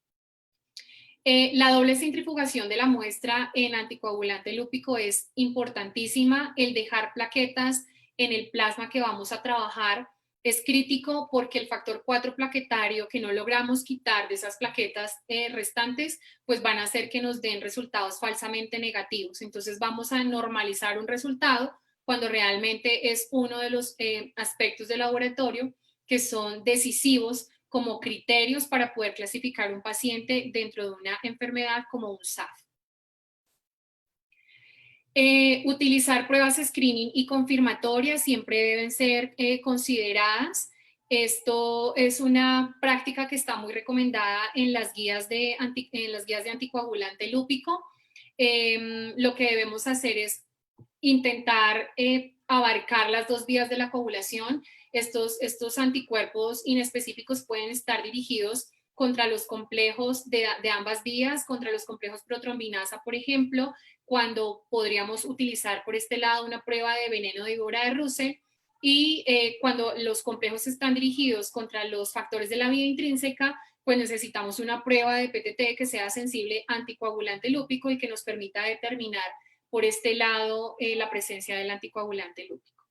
La doble centrifugación de la muestra en anticoagulante lúpico es importantísima. El dejar plaquetas en el plasma que vamos a trabajar es crítico porque el factor 4 plaquetario que no logramos quitar de esas plaquetas restantes, pues van a hacer que nos den resultados falsamente negativos. Entonces vamos a normalizar un resultado cuando realmente es uno de los aspectos del laboratorio que son decisivos como criterios para poder clasificar un paciente dentro de una enfermedad como un SAF. Utilizar pruebas screening y confirmatorias siempre deben ser consideradas. Esto es una práctica que está muy recomendada en las guías de anticoagulante lúpico. Lo que debemos hacer es intentar abarcar las dos vías de la coagulación. Estos anticuerpos inespecíficos pueden estar dirigidos contra los complejos de ambas vías, contra los complejos protrombinasa, por ejemplo, cuando podríamos utilizar por este lado una prueba de veneno de víbora de Russell, y cuando los complejos están dirigidos contra los factores de la vía intrínseca, pues necesitamos una prueba de PTT que sea sensible anticoagulante lúpico y que nos permita determinar por este lado la presencia del anticoagulante lúpico.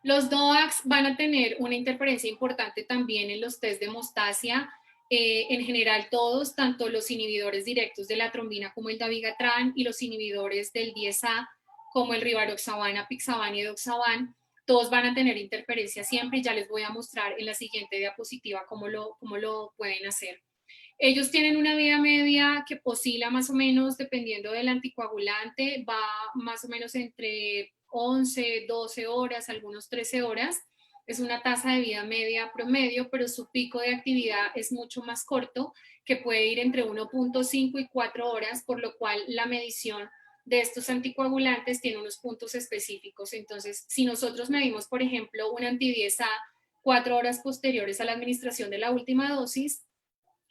Los DOACs van a tener una interferencia importante también en los test de hemostasia. En general todos, tanto los inhibidores directos de la trombina como el dabigatran y los inhibidores del 10A como el rivaroxaban, apixaban y edoxaban, todos van a tener interferencia siempre y ya les voy a mostrar en la siguiente diapositiva cómo lo pueden hacer. Ellos tienen una vida media que oscila más o menos, dependiendo del anticoagulante, va más o menos entre 11, 12 horas, algunos 13 horas. Es una tasa de vida media promedio, pero su pico de actividad es mucho más corto, que puede ir entre 1.5 y 4 horas, por lo cual la medición de estos anticoagulantes tiene unos puntos específicos. Entonces, si nosotros medimos, por ejemplo, un anti-10A 4 horas posteriores a la administración de la última dosis,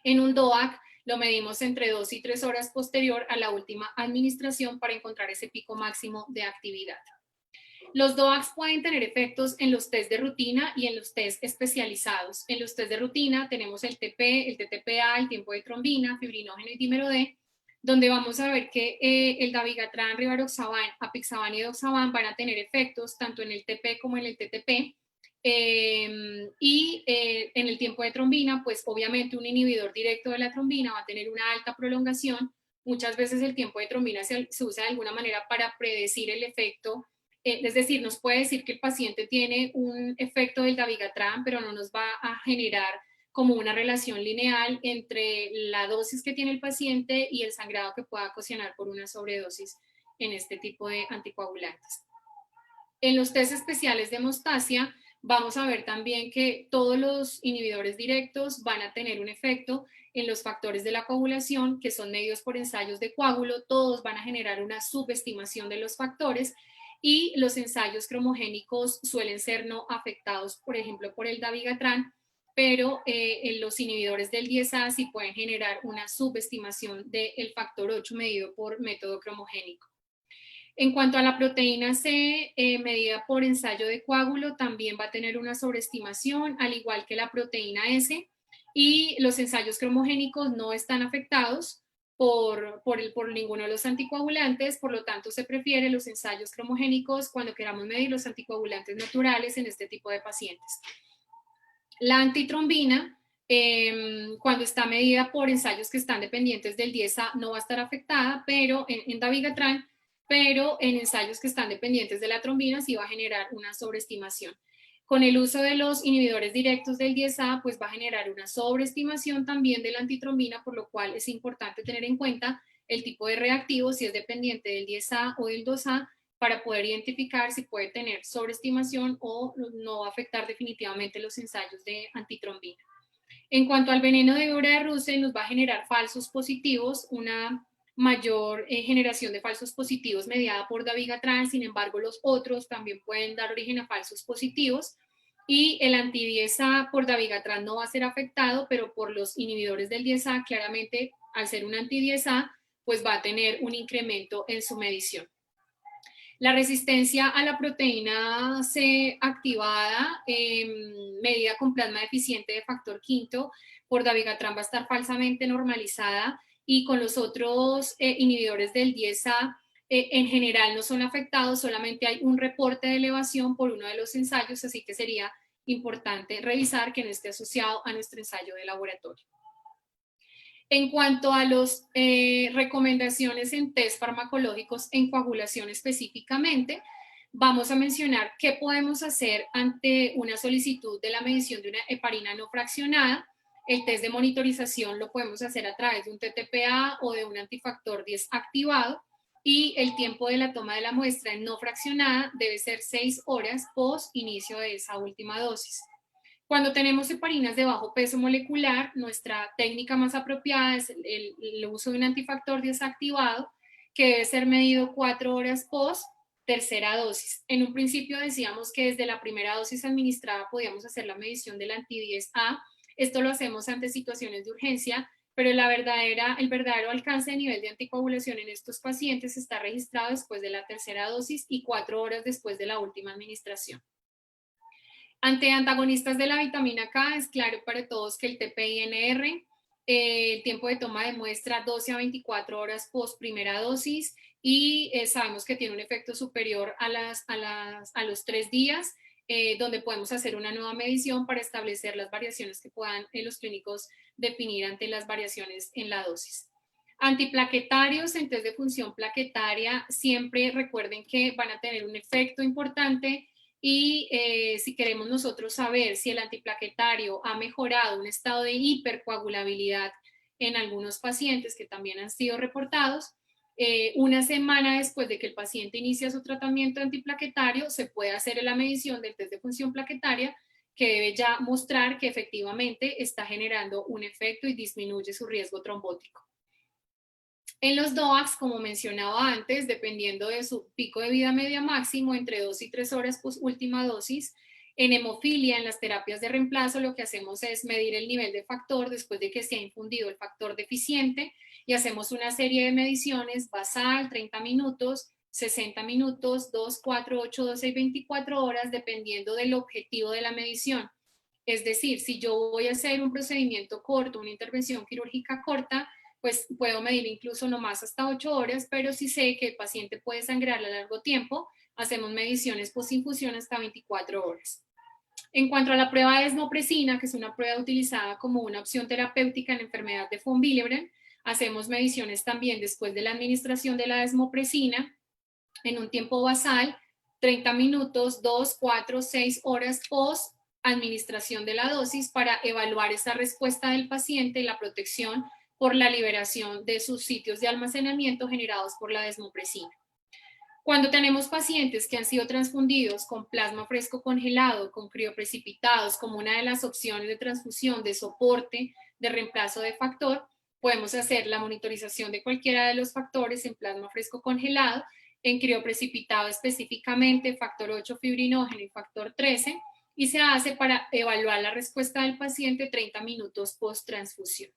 en un DOAC lo medimos entre 2 y 3 horas posterior a la última administración para encontrar ese pico máximo de actividad. Los DOACs pueden tener efectos en los test de rutina y en los test especializados. En los test de rutina tenemos el TP, el TTPA, el tiempo de trombina, fibrinógeno y dímero D, donde vamos a ver que el dabigatran, rivaroxaban, apixaban y edoxaban van a tener efectos tanto en el TP como en el TTP. En el tiempo de trombina, pues obviamente un inhibidor directo de la trombina va a tener una alta prolongación. Muchas veces el tiempo de trombina se usa de alguna manera para predecir el efecto, es decir, nos puede decir que el paciente tiene un efecto del dabigatran, pero no nos va a generar como una relación lineal entre la dosis que tiene el paciente y el sangrado que pueda ocasionar por una sobredosis en este tipo de anticoagulantes. En los test especiales de hemostasia, vamos a ver también que todos los inhibidores directos van a tener un efecto en los factores de la coagulación, que son medidos por ensayos de coágulo. Todos van a generar una subestimación de los factores, y los ensayos cromogénicos suelen ser no afectados, por ejemplo, por el dabigatran, pero los inhibidores del 10A sí pueden generar una subestimación del factor 8 medido por método cromogénico. En cuanto a la proteína C, medida por ensayo de coágulo, también va a tener una sobreestimación, al igual que la proteína S, y los ensayos cromogénicos no están afectados por ninguno de los anticoagulantes, por lo tanto se prefieren los ensayos cromogénicos cuando queramos medir los anticoagulantes naturales en este tipo de pacientes. La antitrombina, cuando está medida por ensayos que están dependientes del 10A, no va a estar afectada, pero en dabigatran, pero en ensayos que están dependientes de la trombina sí va a generar una sobreestimación. Con el uso de los inhibidores directos del 10A, pues va a generar una sobreestimación también de la antitrombina, por lo cual es importante tener en cuenta el tipo de reactivo, si es dependiente del 10A o del 2A, para poder identificar si puede tener sobreestimación o no va a afectar definitivamente los ensayos de antitrombina. En cuanto al veneno de víbora de Russell, nos va a generar falsos positivos, una mayor generación de falsos positivos mediada por dabigatran. Sin embargo, los otros también pueden dar origen a falsos positivos, y el anti-10A por dabigatran no va a ser afectado, pero por los inhibidores del 10A, claramente, al ser un anti-10A, pues va a tener un incremento en su medición. La resistencia a la proteína C activada, medida con plasma deficiente de factor quinto por dabigatran, va a estar falsamente normalizada, y con los otros inhibidores del 10A en general no son afectados, solamente hay un reporte de elevación por uno de los ensayos, así que sería importante revisar que no esté asociado a nuestro ensayo de laboratorio. En cuanto a las recomendaciones en test farmacológicos en coagulación específicamente, vamos a mencionar qué podemos hacer ante una solicitud de la medición de una heparina no fraccionada. El test de monitorización lo podemos hacer a través de un TTPA o de un antifactor 10 activado, y el tiempo de la toma de la muestra en no fraccionada debe ser 6 horas post inicio de esa última dosis. Cuando tenemos heparinas de bajo peso molecular, nuestra técnica más apropiada es el uso de un antifactor desactivado, que debe ser medido 4 horas post tercera dosis. En un principio decíamos que desde la primera dosis administrada podíamos hacer la medición del anti-10A. Esto lo hacemos ante situaciones de urgencia, pero el verdadero alcance de nivel de anticoagulación en estos pacientes está registrado después de la tercera dosis y 4 horas después de la última administración. Ante antagonistas de la vitamina K, es claro para todos que el TPINR, el tiempo de toma de muestra 12 a 24 horas post primera dosis, y sabemos que tiene un efecto superior a los 3 días, donde podemos hacer una nueva medición para establecer las variaciones que puedan los clínicos definir ante las variaciones en la dosis. Antiplaquetarios en test de función plaquetaria, siempre recuerden que van a tener un efecto importante, y si queremos nosotros saber si el antiplaquetario ha mejorado un estado de hipercoagulabilidad en algunos pacientes que también han sido reportados. Una semana después de que el paciente inicia su tratamiento antiplaquetario, se puede hacer la medición del test de función plaquetaria, que debe ya mostrar que efectivamente está generando un efecto y disminuye su riesgo trombótico. En los DOACs, como mencionaba antes, dependiendo de su pico de vida media máximo, entre 2 y 3 horas post última dosis. En hemofilia, en las terapias de reemplazo, lo que hacemos es medir el nivel de factor después de que se ha infundido el factor deficiente y hacemos una serie de mediciones basal, 30 minutos, 60 minutos, 2, 4, 8, 12 y 24 horas, dependiendo del objetivo de la medición. Es decir, si yo voy a hacer un procedimiento corto, una intervención quirúrgica corta, pues puedo medir incluso nomás hasta 8 horas, pero si sé que el paciente puede sangrar a largo tiempo, hacemos mediciones posinfusión hasta 24 horas. En cuanto a la prueba de desmopresina, que es una prueba utilizada como una opción terapéutica en enfermedad de von Willebrand, hacemos mediciones también después de la administración de la desmopresina en un tiempo basal, 30 minutos, 2, 4, 6 horas post administración de la dosis para evaluar esa respuesta del paciente y la protección por la liberación de sus sitios de almacenamiento generados por la desmopresina. Cuando tenemos pacientes que han sido transfundidos con plasma fresco congelado, con crioprecipitados, como una de las opciones de transfusión de soporte de reemplazo de factor, podemos hacer la monitorización de cualquiera de los factores en plasma fresco congelado, en crioprecipitado específicamente factor 8 fibrinógeno y factor 13, y se hace para evaluar la respuesta del paciente 30 minutos post transfusión.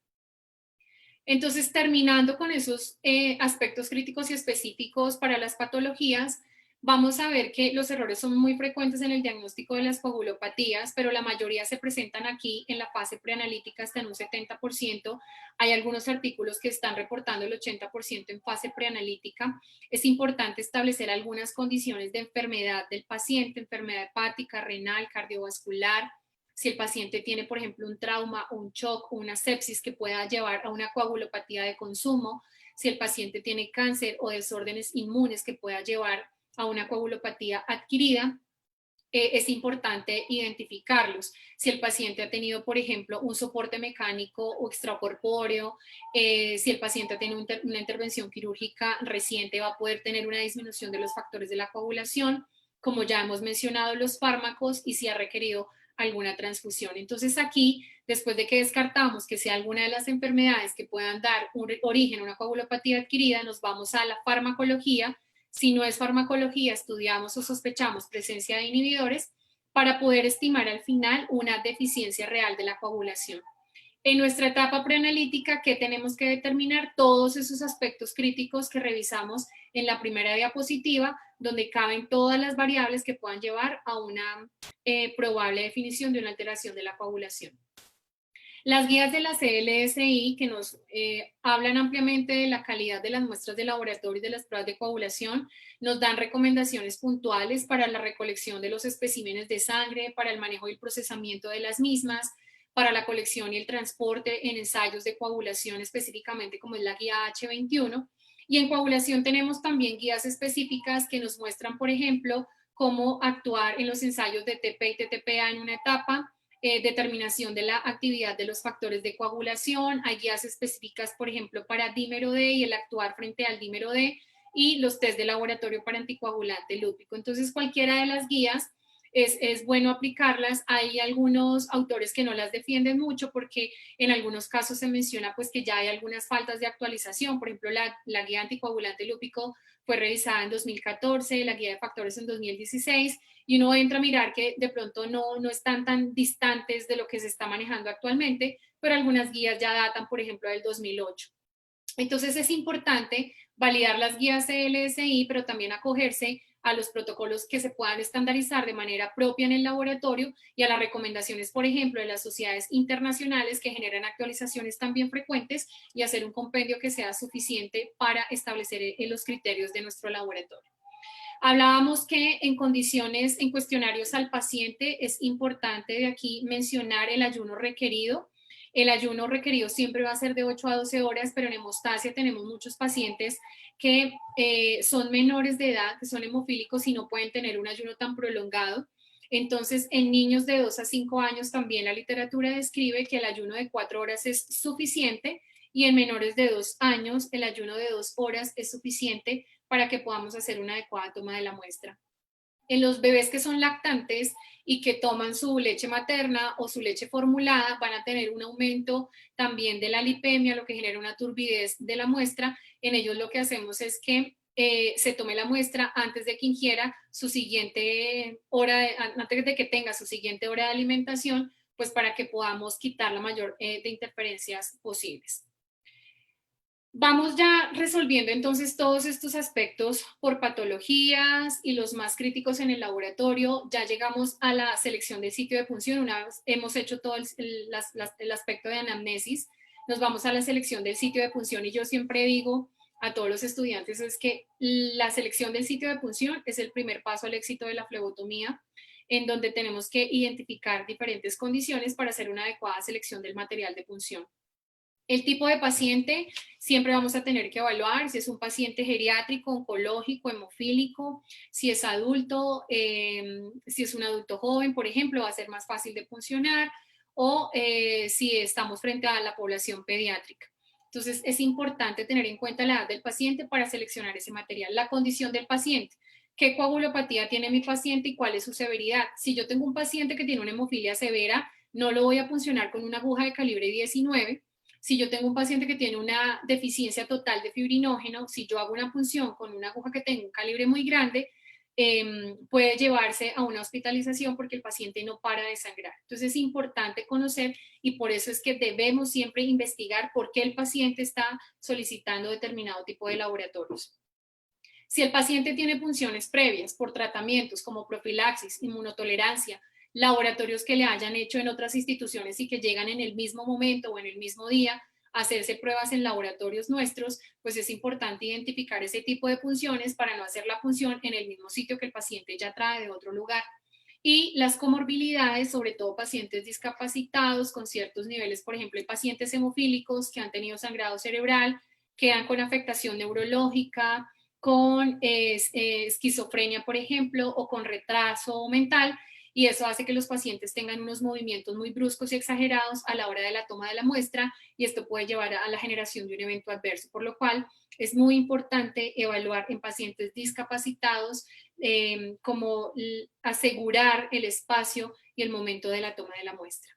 Entonces, terminando con esos aspectos críticos y específicos para las patologías, vamos a ver que los errores son muy frecuentes en el diagnóstico de las coagulopatías, pero la mayoría se presentan aquí en la fase preanalítica hasta en un 70%. Hay algunos artículos que están reportando el 80% en fase preanalítica. Es importante establecer algunas condiciones de enfermedad del paciente, enfermedad hepática, renal, cardiovascular. Si el paciente tiene, por ejemplo, un trauma o un shock o una sepsis que pueda llevar a una coagulopatía de consumo, si el paciente tiene cáncer o desórdenes inmunes que pueda llevar a una coagulopatía adquirida, es importante identificarlos. Si el paciente ha tenido, por ejemplo, un soporte mecánico o extracorpóreo, si el paciente ha tenido una intervención quirúrgica reciente, va a poder tener una disminución de los factores de la coagulación, como ya hemos mencionado, los fármacos, y si ha requerido alguna transfusión. Entonces aquí, después de que descartamos que sea alguna de las enfermedades que puedan dar un origen a una coagulopatía adquirida, nos vamos a la farmacología. Si no es farmacología, estudiamos o sospechamos presencia de inhibidores para poder estimar al final una deficiencia real de la coagulación. En nuestra etapa preanalítica, ¿qué tenemos que determinar? Todos esos aspectos críticos que revisamos en la primera diapositiva, donde caben todas las variables que puedan llevar a una probable definición de una alteración de la coagulación. Las guías de la CLSI, que nos hablan ampliamente de la calidad de las muestras de laboratorio y de las pruebas de coagulación, nos dan recomendaciones puntuales para la recolección de los especímenes de sangre, para el manejo y el procesamiento de las mismas, para la colección y el transporte en ensayos de coagulación, específicamente como es la guía H21. Y en coagulación tenemos también guías específicas que nos muestran, por ejemplo, cómo actuar en los ensayos de TP y TTPA en una etapa, determinación de la actividad de los factores de coagulación. Hay guías específicas, por ejemplo, para dímero D y el actuar frente al dímero D, y los test de laboratorio para anticoagulante lúpico. Entonces, cualquiera de las guías es bueno aplicarlas. Hay algunos autores que no las defienden mucho porque en algunos casos se menciona pues que ya hay algunas faltas de actualización. Por ejemplo, la guía anticoagulante lúpico fue revisada en 2014, la guía de factores en 2016, y uno entra a mirar que de pronto no están tan distantes de lo que se está manejando actualmente, pero algunas guías ya datan, por ejemplo, del 2008. Entonces es importante validar las guías CLSI, pero también acogerse a los protocolos que se puedan estandarizar de manera propia en el laboratorio y a las recomendaciones, por ejemplo, de las sociedades internacionales que generan actualizaciones también frecuentes, y hacer un compendio que sea suficiente para establecer los criterios de nuestro laboratorio. Hablábamos que en condiciones, en cuestionarios al paciente, es importante de aquí mencionar el ayuno requerido. El ayuno requerido siempre va a ser de 8 a 12 horas, pero en hemostasia tenemos muchos pacientes que son menores de edad, que son hemofílicos y no pueden tener un ayuno tan prolongado. Entonces, en niños de 2 a 5 años también la literatura describe que el ayuno de 4 horas es suficiente, y en menores de 2 años el ayuno de 2 horas es suficiente para que podamos hacer una adecuada toma de la muestra. En los bebés que son lactantes y que toman su leche materna o su leche formulada, van a tener un aumento también de la lipemia, lo que genera una turbidez de la muestra. En ellos lo que hacemos es que se tome la muestra antes de que ingiera su siguiente hora, antes de que tenga su siguiente hora de alimentación, pues para que podamos quitar la mayor de interferencias posibles. Vamos ya resolviendo entonces todos estos aspectos por patologías y los más críticos en el laboratorio. Ya llegamos a la selección del sitio de punción. Una vez hemos hecho todo el aspecto de anamnesis, nos vamos a la selección del sitio de punción y yo siempre digo a todos los estudiantes es que la selección del sitio de punción es el primer paso al éxito de la flebotomía, en donde tenemos que identificar diferentes condiciones para hacer una adecuada selección del material de punción. El tipo de paciente siempre vamos a tener que evaluar si es un paciente geriátrico, oncológico, hemofílico, si es adulto, si es un adulto joven, por ejemplo, va a ser más fácil de funcionar, o si estamos frente a la población pediátrica. Entonces, es importante tener en cuenta la edad del paciente para seleccionar ese material. La condición del paciente. ¿Qué coagulopatía tiene mi paciente y cuál es su severidad? Si yo tengo un paciente que tiene una hemofilia severa, no lo voy a puncionar con una aguja de calibre 19. Si yo tengo un paciente que tiene una deficiencia total de fibrinógeno, si yo hago una punción con una aguja que tenga un calibre muy grande, puede llevarse a una hospitalización porque el paciente no para de sangrar. Entonces es importante conocer y por eso es que debemos siempre investigar por qué el paciente está solicitando determinado tipo de laboratorios. Si el paciente tiene punciones previas por tratamientos como profilaxis, inmunotolerancia, laboratorios que le hayan hecho en otras instituciones y que llegan en el mismo momento o en el mismo día a hacerse pruebas en laboratorios nuestros, pues es importante identificar ese tipo de punciones para no hacer la punción en el mismo sitio que el paciente ya trae de otro lugar. Y las comorbilidades, sobre todo pacientes discapacitados con ciertos niveles, por ejemplo, hay pacientes hemofílicos que han tenido sangrado cerebral, quedan con afectación neurológica, con esquizofrenia, por ejemplo, o con retraso mental, y eso hace que los pacientes tengan unos movimientos muy bruscos y exagerados a la hora de la toma de la muestra, y esto puede llevar a la generación de un evento adverso, por lo cual es muy importante evaluar en pacientes discapacitados como asegurar el espacio y el momento de la toma de la muestra.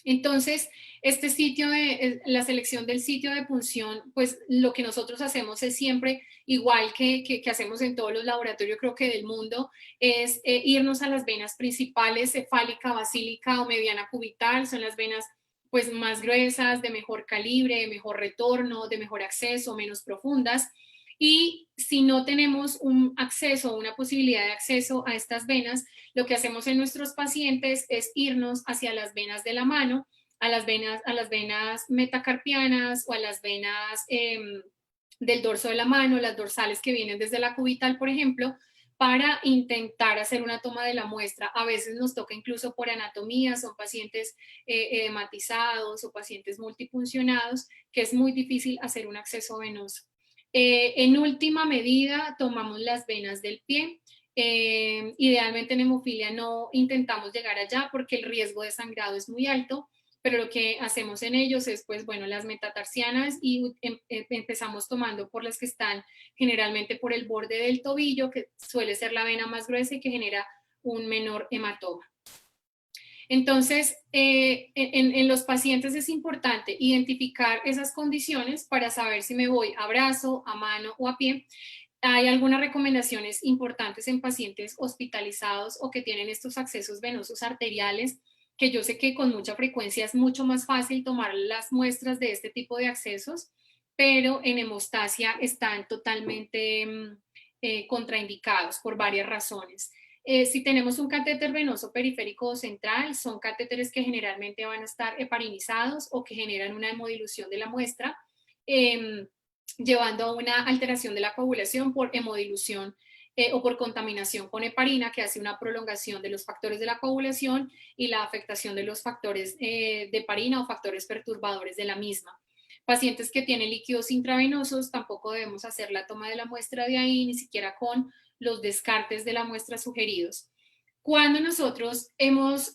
Entonces, este sitio de la selección del sitio de punción, pues lo que nosotros hacemos es siempre igual que hacemos en todos los laboratorios, creo que del mundo, es irnos a las venas principales, cefálica, basílica o mediana cubital, son las venas pues más gruesas, de mejor calibre, de mejor retorno, de mejor acceso, menos profundas. Y si no tenemos un acceso o una posibilidad de acceso a estas venas, lo que hacemos en nuestros pacientes es irnos hacia las venas de la mano, a las venas metacarpianas o a las venas del dorso de la mano, las dorsales que vienen desde la cubital, por ejemplo, para intentar hacer una toma de la muestra. A veces nos toca incluso por anatomía, son pacientes edematizados o pacientes multifuncionados, que es muy difícil hacer un acceso venoso. En última medida, tomamos las venas del pie. Idealmente en hemofilia no intentamos llegar allá porque el riesgo de sangrado es muy alto, pero lo que hacemos en ellos es, pues bueno, las metatarsianas y empezamos tomando por las que están generalmente por el borde del tobillo, que suele ser la vena más gruesa y que genera un menor hematoma. Entonces, en los pacientes es importante identificar esas condiciones para saber si me voy a brazo, a mano o a pie. Hay algunas recomendaciones importantes en pacientes hospitalizados o que tienen estos accesos venosos arteriales, que yo sé que con mucha frecuencia es mucho más fácil tomar las muestras de este tipo de accesos, pero en hemostasia están totalmente contraindicados por varias razones. Si tenemos un catéter venoso periférico o central, son catéteres que generalmente van a estar heparinizados o que generan una hemodilución de la muestra, llevando a una alteración de la coagulación por hemodilución o por contaminación con heparina, que hace una prolongación de los factores de la coagulación y la afectación de los factores de heparina o factores perturbadores de la misma. Pacientes que tienen líquidos intravenosos, tampoco debemos hacer la toma de la muestra de ahí, ni siquiera con los descartes de la muestra sugeridos. Cuando nosotros hemos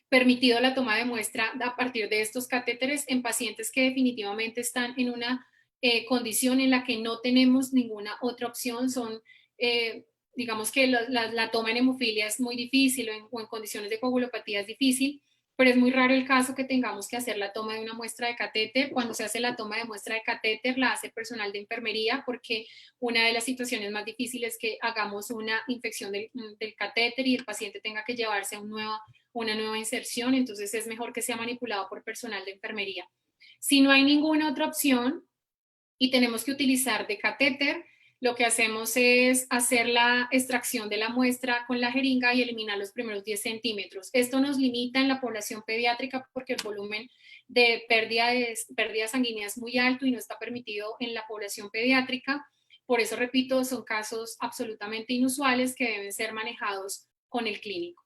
permitido la toma de muestra a partir de estos catéteres en pacientes que definitivamente están en una condición en la que no tenemos ninguna otra opción. Son, digamos que la toma en hemofilia es muy difícil o en condiciones de coagulopatía es difícil, pero es muy raro el caso que tengamos que hacer la toma de una muestra de catéter. Cuando se hace la toma de muestra de catéter, la hace personal de enfermería, porque una de las situaciones más difíciles es que hagamos una infección del catéter y el paciente tenga que llevarse a una nueva inserción, entonces es mejor que sea manipulado por personal de enfermería. Si no hay ninguna otra opción y tenemos que utilizar de catéter, lo que hacemos es hacer la extracción de la muestra con la jeringa y eliminar los primeros 10 centímetros. Esto nos limita en la población pediátrica porque el volumen de pérdida sanguínea es muy alto y no está permitido en la población pediátrica. Por eso, repito, son casos absolutamente inusuales que deben ser manejados con el clínico.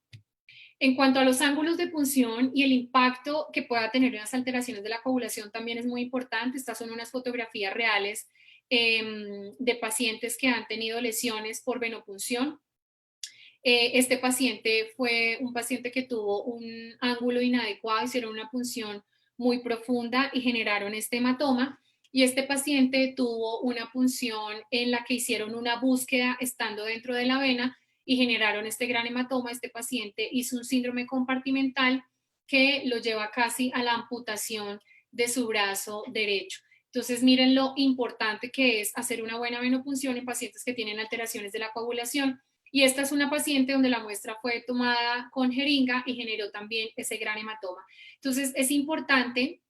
En cuanto a los ángulos de punción y el impacto que pueda tener en las alteraciones de la coagulación, también es muy importante. Estas son unas fotografías reales de pacientes que han tenido lesiones por venopunción. Este paciente fue un paciente que tuvo un ángulo inadecuado, hicieron una punción muy profunda y generaron este hematoma. Y este paciente tuvo una punción en la que hicieron una búsqueda estando dentro de la vena y generaron este gran hematoma. Este paciente hizo un síndrome compartimental que lo lleva casi a la amputación de su brazo derecho. Entonces, miren lo importante que es hacer una buena venopunción en pacientes que tienen alteraciones de la coagulación. Y esta es una paciente donde la muestra fue tomada con jeringa y generó también ese gran hematoma. Entonces, es importante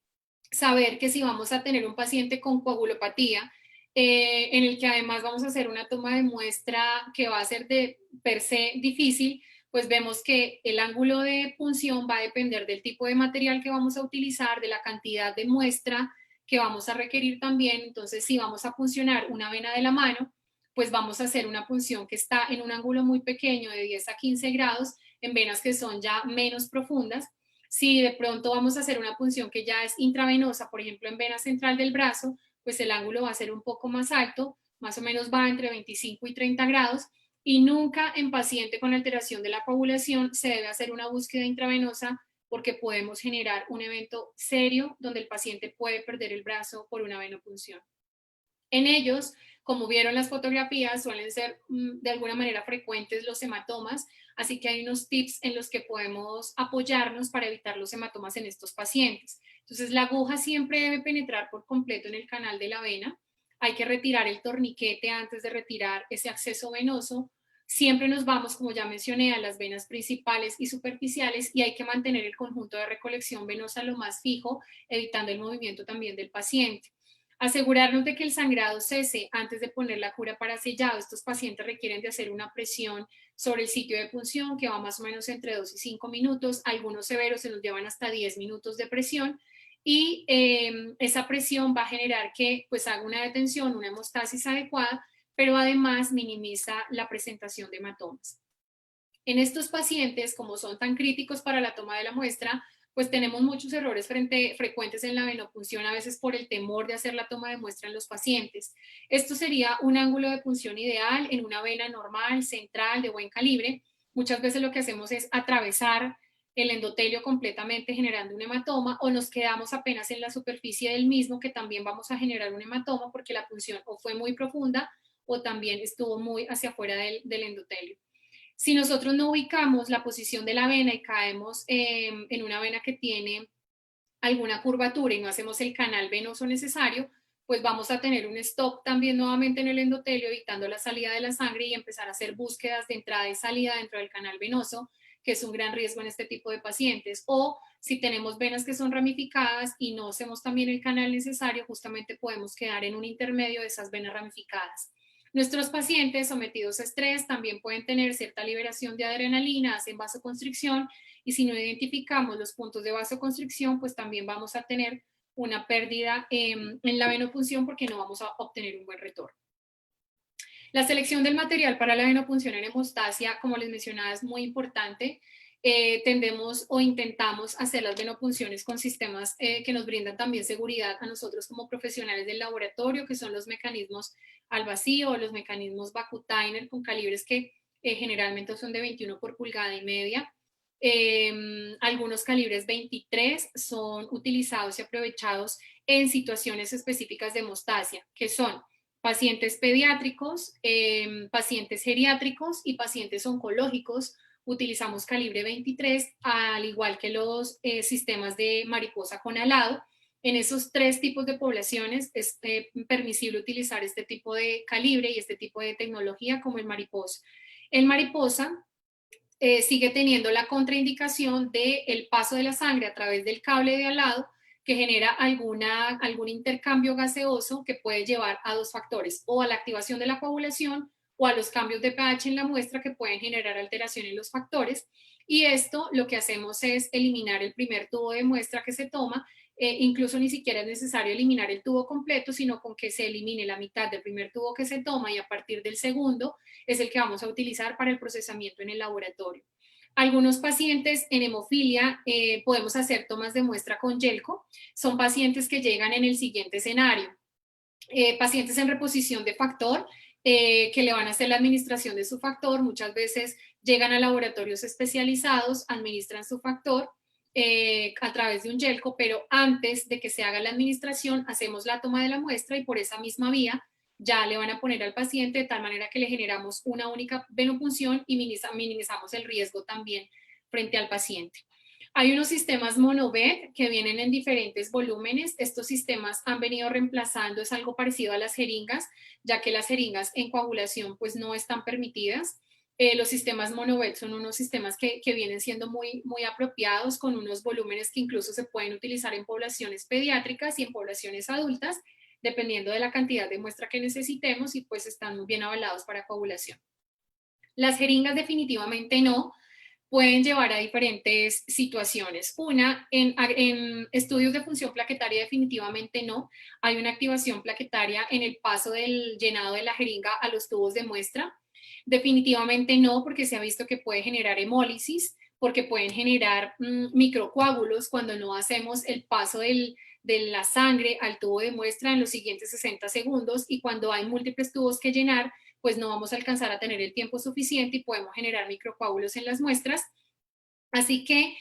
saber que si vamos a tener un paciente con coagulopatía, en el que además vamos a hacer una toma de muestra que va a ser de per se difícil, pues vemos que el ángulo de punción va a depender del tipo de material que vamos a utilizar, de la cantidad de muestra que vamos a requerir también. Entonces, si vamos a puncionar una vena de la mano, pues vamos a hacer una punción que está en un ángulo muy pequeño de 10 a 15 grados en venas que son ya menos profundas. Si de pronto vamos a hacer una punción que ya es intravenosa, por ejemplo en vena central del brazo, pues el ángulo va a ser un poco más alto, más o menos va entre 25 y 30 grados, y nunca en paciente con alteración de la coagulación se debe hacer una búsqueda intravenosa porque podemos generar un evento serio donde el paciente puede perder el brazo por una venopunción. En ellos, como vieron las fotografías, suelen ser de alguna manera frecuentes los hematomas, así que hay unos tips en los que podemos apoyarnos para evitar los hematomas en estos pacientes. Entonces, la aguja siempre debe penetrar por completo en el canal de la vena. Hay que retirar el torniquete antes de retirar ese acceso venoso. Siempre nos vamos, como ya mencioné, a las venas principales y superficiales y hay que mantener el conjunto de recolección venosa lo más fijo, evitando el movimiento también del paciente. Asegurarnos de que el sangrado cese antes de poner la cura para sellado. Estos pacientes requieren de hacer una presión sobre el sitio de punción que va más o menos entre 2 y 5 minutos. Algunos severos se nos llevan hasta 10 minutos de presión y esa presión va a generar que pues haga una detención, una hemostasis adecuada, pero además minimiza la presentación de hematomas. En estos pacientes, como son tan críticos para la toma de la muestra, pues tenemos muchos errores frecuentes en la venopunción, a veces por el temor de hacer la toma de muestra en los pacientes. Esto sería un ángulo de punción ideal en una vena normal, central, de buen calibre. Muchas veces lo que hacemos es atravesar el endotelio completamente generando un hematoma, o nos quedamos apenas en la superficie del mismo, que también vamos a generar un hematoma porque la punción o fue muy profunda o también estuvo muy hacia afuera del endotelio. Si nosotros no ubicamos la posición de la vena y caemos en una vena que tiene alguna curvatura y no hacemos el canal venoso necesario, pues vamos a tener un stop también nuevamente en el endotelio, evitando la salida de la sangre y empezar a hacer búsquedas de entrada y salida dentro del canal venoso, que es un gran riesgo en este tipo de pacientes. O si tenemos venas que son ramificadas y no hacemos también el canal necesario, justamente podemos quedar en un intermedio de esas venas ramificadas. Nuestros pacientes sometidos a estrés también pueden tener cierta liberación de adrenalina, hacen vasoconstricción, y si no identificamos los puntos de vasoconstricción, pues también vamos a tener una pérdida en la venopunción porque no vamos a obtener un buen retorno. La selección del material para la venopunción en hemostasia, como les mencionaba, es muy importante. Tendemos o intentamos hacer las venopunciones con sistemas que nos brindan también seguridad a nosotros como profesionales del laboratorio, que son los mecanismos al vacío o los mecanismos Vacutainer con calibres que generalmente son de 21 por pulgada y media. Algunos calibres 23 son utilizados y aprovechados en situaciones específicas de hemostasia, que son pacientes pediátricos, pacientes geriátricos y pacientes oncológicos. Utilizamos calibre 23, al igual que los sistemas de mariposa con alado. En esos tres tipos de poblaciones es permisible utilizar este tipo de calibre y este tipo de tecnología como el mariposa. El mariposa sigue teniendo la contraindicación del paso de la sangre a través del cable de alado, que genera algún intercambio gaseoso que puede llevar a dos factores, o a la activación de la coagulación o a los cambios de pH en la muestra que pueden generar alteración en los factores. Y esto lo que hacemos es eliminar el primer tubo de muestra que se toma. Incluso ni siquiera es necesario eliminar el tubo completo, sino con que se elimine la mitad del primer tubo que se toma y a partir del segundo es el que vamos a utilizar para el procesamiento en el laboratorio. Algunos pacientes en hemofilia podemos hacer tomas de muestra con Yelco. Son pacientes que llegan en el siguiente escenario. Pacientes en reposición de factor, que le van a hacer la administración de su factor. Muchas veces llegan a laboratorios especializados, administran su factor a través de un Yelco, pero antes de que se haga la administración hacemos la toma de la muestra y por esa misma vía ya le van a poner al paciente de tal manera que le generamos una única venopunción y minimizamos el riesgo también frente al paciente. Hay unos sistemas monobed que vienen en diferentes volúmenes. Estos sistemas han venido reemplazando, es algo parecido a las jeringas, ya que las jeringas en coagulación pues no están permitidas. Los sistemas monobed son unos sistemas que vienen siendo muy apropiados, con unos volúmenes que incluso se pueden utilizar en poblaciones pediátricas y en poblaciones adultas, dependiendo de la cantidad de muestra que necesitemos, y pues están muy bien avalados para coagulación. Las jeringas definitivamente no, pueden llevar a diferentes situaciones. Una, en estudios de función plaquetaria definitivamente no. Hay una activación plaquetaria en el paso del llenado de la jeringa a los tubos de muestra. Definitivamente no, porque se ha visto que puede generar hemólisis, porque pueden generar microcoágulos cuando no hacemos el paso de la sangre al tubo de muestra en los siguientes 60 segundos, y cuando hay múltiples tubos que llenar, pues no vamos a alcanzar a tener el tiempo suficiente y podemos generar microcoágulos en las muestras. Así que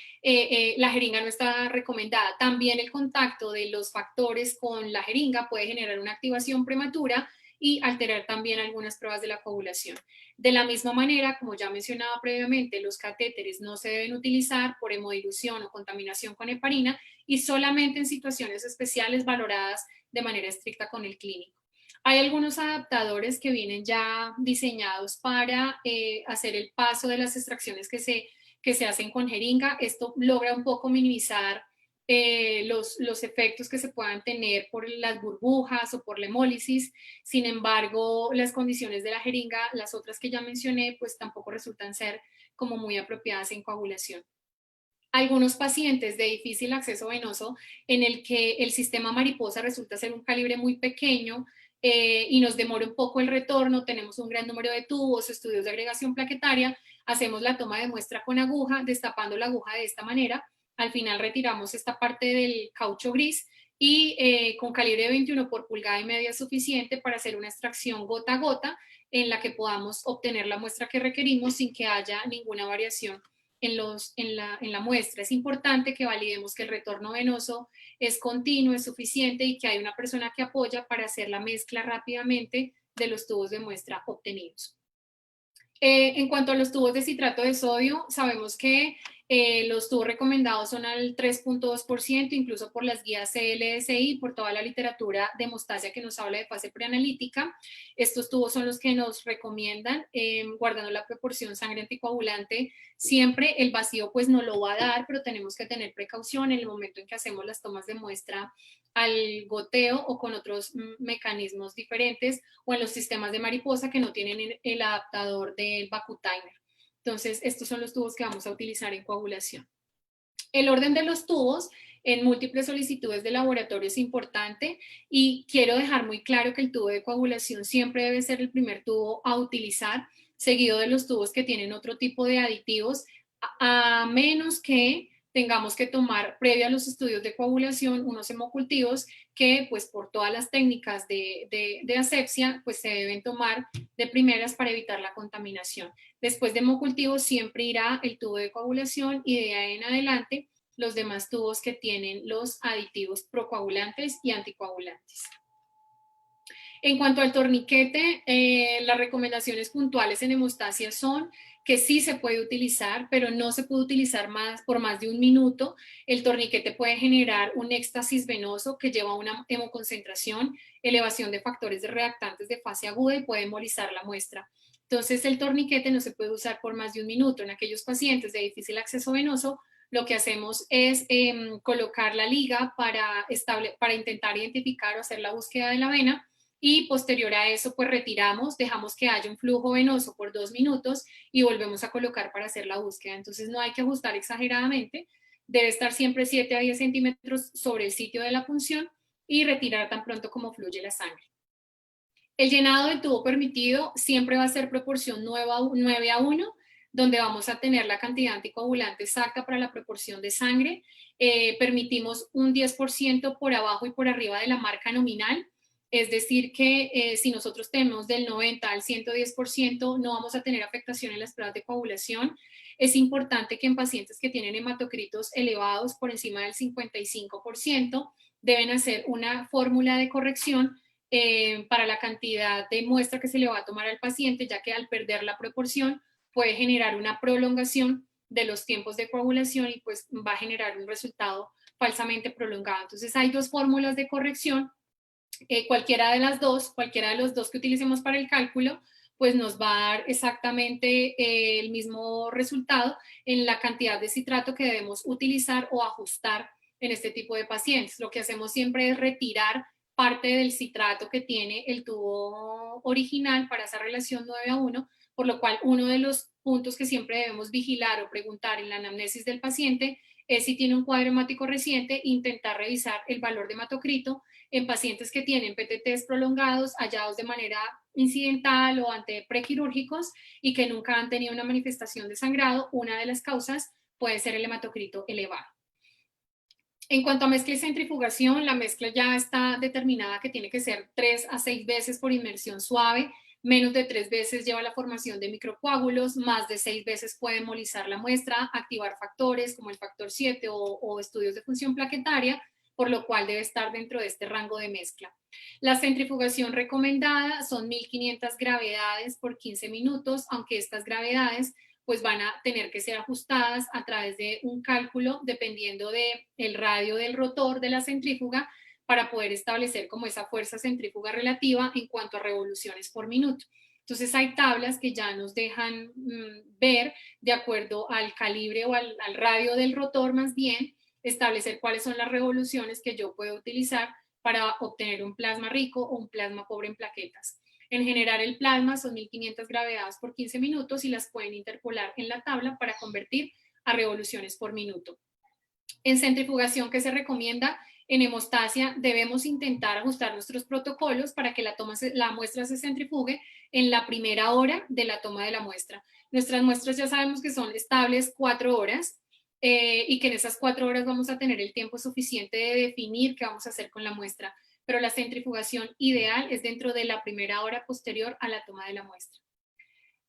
la jeringa no está recomendada. También el contacto de los factores con la jeringa puede generar una activación prematura y alterar también algunas pruebas de la coagulación. De la misma manera, como ya mencionaba previamente, los catéteres no se deben utilizar por hemodilución o contaminación con heparina y solamente en situaciones especiales valoradas de manera estricta con el clínico. Hay algunos adaptadores que vienen ya diseñados para hacer el paso de las extracciones que se hacen con jeringa. Esto logra un poco minimizar los efectos que se puedan tener por las burbujas o por la hemólisis. Sin embargo, las condiciones de la jeringa, las otras que ya mencioné, pues tampoco resultan ser como muy apropiadas en coagulación. Algunos pacientes de difícil acceso venoso en el que el sistema mariposa resulta ser un calibre muy pequeño y nos demora un poco el retorno, tenemos un gran número de tubos, estudios de agregación plaquetaria, hacemos la toma de muestra con aguja, destapando la aguja de esta manera. Al final retiramos esta parte del caucho gris y con calibre de 21 por pulgada y media es suficiente para hacer una extracción gota a gota en la que podamos obtener la muestra que requerimos sin que haya ninguna variación en la muestra. Es importante que validemos que el retorno venoso es continuo, es suficiente y que hay una persona que apoya para hacer la mezcla rápidamente de los tubos de muestra obtenidos. En cuanto a los tubos de citrato de sodio, sabemos que los tubos recomendados son al 3.2%, incluso por las guías CLSI, por toda la literatura de hemostasia que nos habla de fase preanalítica. Estos tubos son los que nos recomiendan, guardando la proporción sangre anticoagulante. Siempre el vacío pues no lo va a dar, pero tenemos que tener precaución en el momento en que hacemos las tomas de muestra al goteo o con otros mecanismos diferentes, o en los sistemas de mariposa que no tienen el adaptador del Vacutimer. Entonces, estos son los tubos que vamos a utilizar en coagulación. El orden de los tubos en múltiples solicitudes de laboratorio es importante y quiero dejar muy claro que el tubo de coagulación siempre debe ser el primer tubo a utilizar, seguido de los tubos que tienen otro tipo de aditivos, a menos que tengamos que tomar, previo a los estudios de coagulación, unos hemocultivos que pues por todas las técnicas de asepsia pues se deben tomar de primeras para evitar la contaminación. Después de hemocultivos siempre irá el tubo de coagulación y de ahí en adelante los demás tubos que tienen los aditivos procoagulantes y anticoagulantes. En cuanto al torniquete, las recomendaciones puntuales en hemostasia son que sí se puede utilizar, pero no se puede utilizar por más de un minuto. El torniquete puede generar un éxtasis venoso que lleva a una hemoconcentración, elevación de factores de reactantes de fase aguda y puede embolizar la muestra. Entonces, el torniquete no se puede usar por más de un minuto. En aquellos pacientes de difícil acceso venoso, lo que hacemos es colocar la liga para intentar identificar o hacer la búsqueda de la vena, y posterior a eso pues retiramos, dejamos que haya un flujo venoso por 2 minutos y volvemos a colocar para hacer la búsqueda. Entonces no hay que ajustar exageradamente, debe estar siempre 7 a 10 centímetros sobre el sitio de la punción y retirar tan pronto como fluye la sangre. El llenado del tubo permitido siempre va a ser proporción 9 a 1, donde vamos a tener la cantidad anticoagulante exacta para la proporción de sangre. Permitimos un 10% por abajo y por arriba de la marca nominal. Es decir que si nosotros tenemos del 90 al 110%, no vamos a tener afectación en las pruebas de coagulación. Es importante que en pacientes que tienen hematocritos elevados por encima del 55%, deben hacer una fórmula de corrección para la cantidad de muestra que se le va a tomar al paciente, ya que al perder la proporción puede generar una prolongación de los tiempos de coagulación y pues va a generar un resultado falsamente prolongado. Entonces hay dos fórmulas de corrección. Cualquiera de los dos que utilicemos para el cálculo, pues nos va a dar exactamente el mismo resultado en la cantidad de citrato que debemos utilizar o ajustar en este tipo de pacientes. Lo que hacemos siempre es retirar parte del citrato que tiene el tubo original para esa relación 9 a 1, por lo cual uno de los puntos que siempre debemos vigilar o preguntar en la anamnesis del paciente es si tiene un cuadro hemático reciente, intentar revisar el valor de hematocrito en pacientes que tienen PTTs prolongados, hallados de manera incidental o ante prequirúrgicos y que nunca han tenido una manifestación de sangrado. Una de las causas puede ser el hematocrito elevado. En cuanto a mezcla y centrifugación, la mezcla ya está determinada que tiene que ser 3 a 6 veces por inmersión suave, menos de 3 veces lleva a la formación de microcoágulos, más de 6 veces puede hemolizar la muestra, activar factores como el factor 7 o estudios de función plaquetaria, por lo cual debe estar dentro de este rango de mezcla. La centrifugación recomendada son 1500 gravedades por 15 minutos, aunque estas gravedades pues van a tener que ser ajustadas a través de un cálculo dependiendo del radio del rotor de la centrífuga para poder establecer como esa fuerza centrífuga relativa en cuanto a revoluciones por minuto. Entonces hay tablas que ya nos dejan ver de acuerdo al calibre o al radio del rotor más bien, establecer cuáles son las revoluciones que yo puedo utilizar para obtener un plasma rico o un plasma pobre en plaquetas. En general, el plasma son 1500 gravedades por 15 minutos y las pueden interpolar en la tabla para convertir a revoluciones por minuto. En centrifugación, ¿qué se recomienda? En hemostasia debemos intentar ajustar nuestros protocolos para que la muestra se centrifugue en la primera hora de la toma de la muestra. Nuestras muestras ya sabemos que son estables 4 horas y que en esas 4 horas vamos a tener el tiempo suficiente de definir qué vamos a hacer con la muestra, pero la centrifugación ideal es dentro de la primera hora posterior a la toma de la muestra.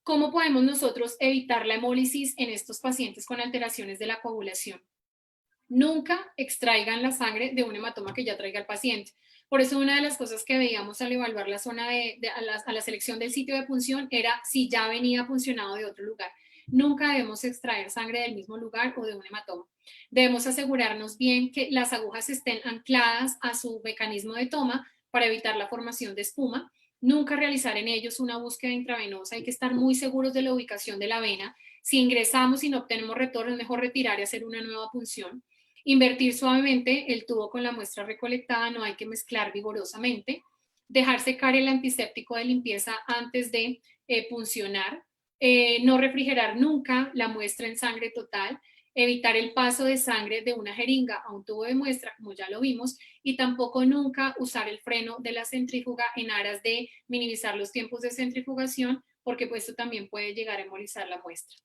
¿Cómo podemos nosotros evitar la hemólisis en estos pacientes con alteraciones de la coagulación? Nunca extraigan la sangre de un hematoma que ya traiga el paciente. Por eso una de las cosas que veíamos al evaluar la zona a la selección del sitio de punción era si ya venía puncionado de otro lugar. Nunca debemos extraer sangre del mismo lugar o de un hematoma. Debemos asegurarnos bien que las agujas estén ancladas a su mecanismo de toma para evitar la formación de espuma. Nunca realizar en ellos una búsqueda intravenosa. Hay que estar muy seguros de la ubicación de la vena. Si ingresamos y no obtenemos retorno, es mejor retirar y hacer una nueva punción. Invertir suavemente el tubo con la muestra recolectada, no hay que mezclar vigorosamente. Dejar secar el antiséptico de limpieza antes de puncionar. No refrigerar nunca la muestra en sangre total. Evitar el paso de sangre de una jeringa a un tubo de muestra, como ya lo vimos, y tampoco nunca usar el freno de la centrífuga en aras de minimizar los tiempos de centrifugación, porque pues esto también puede llegar a hemolizar la muestra.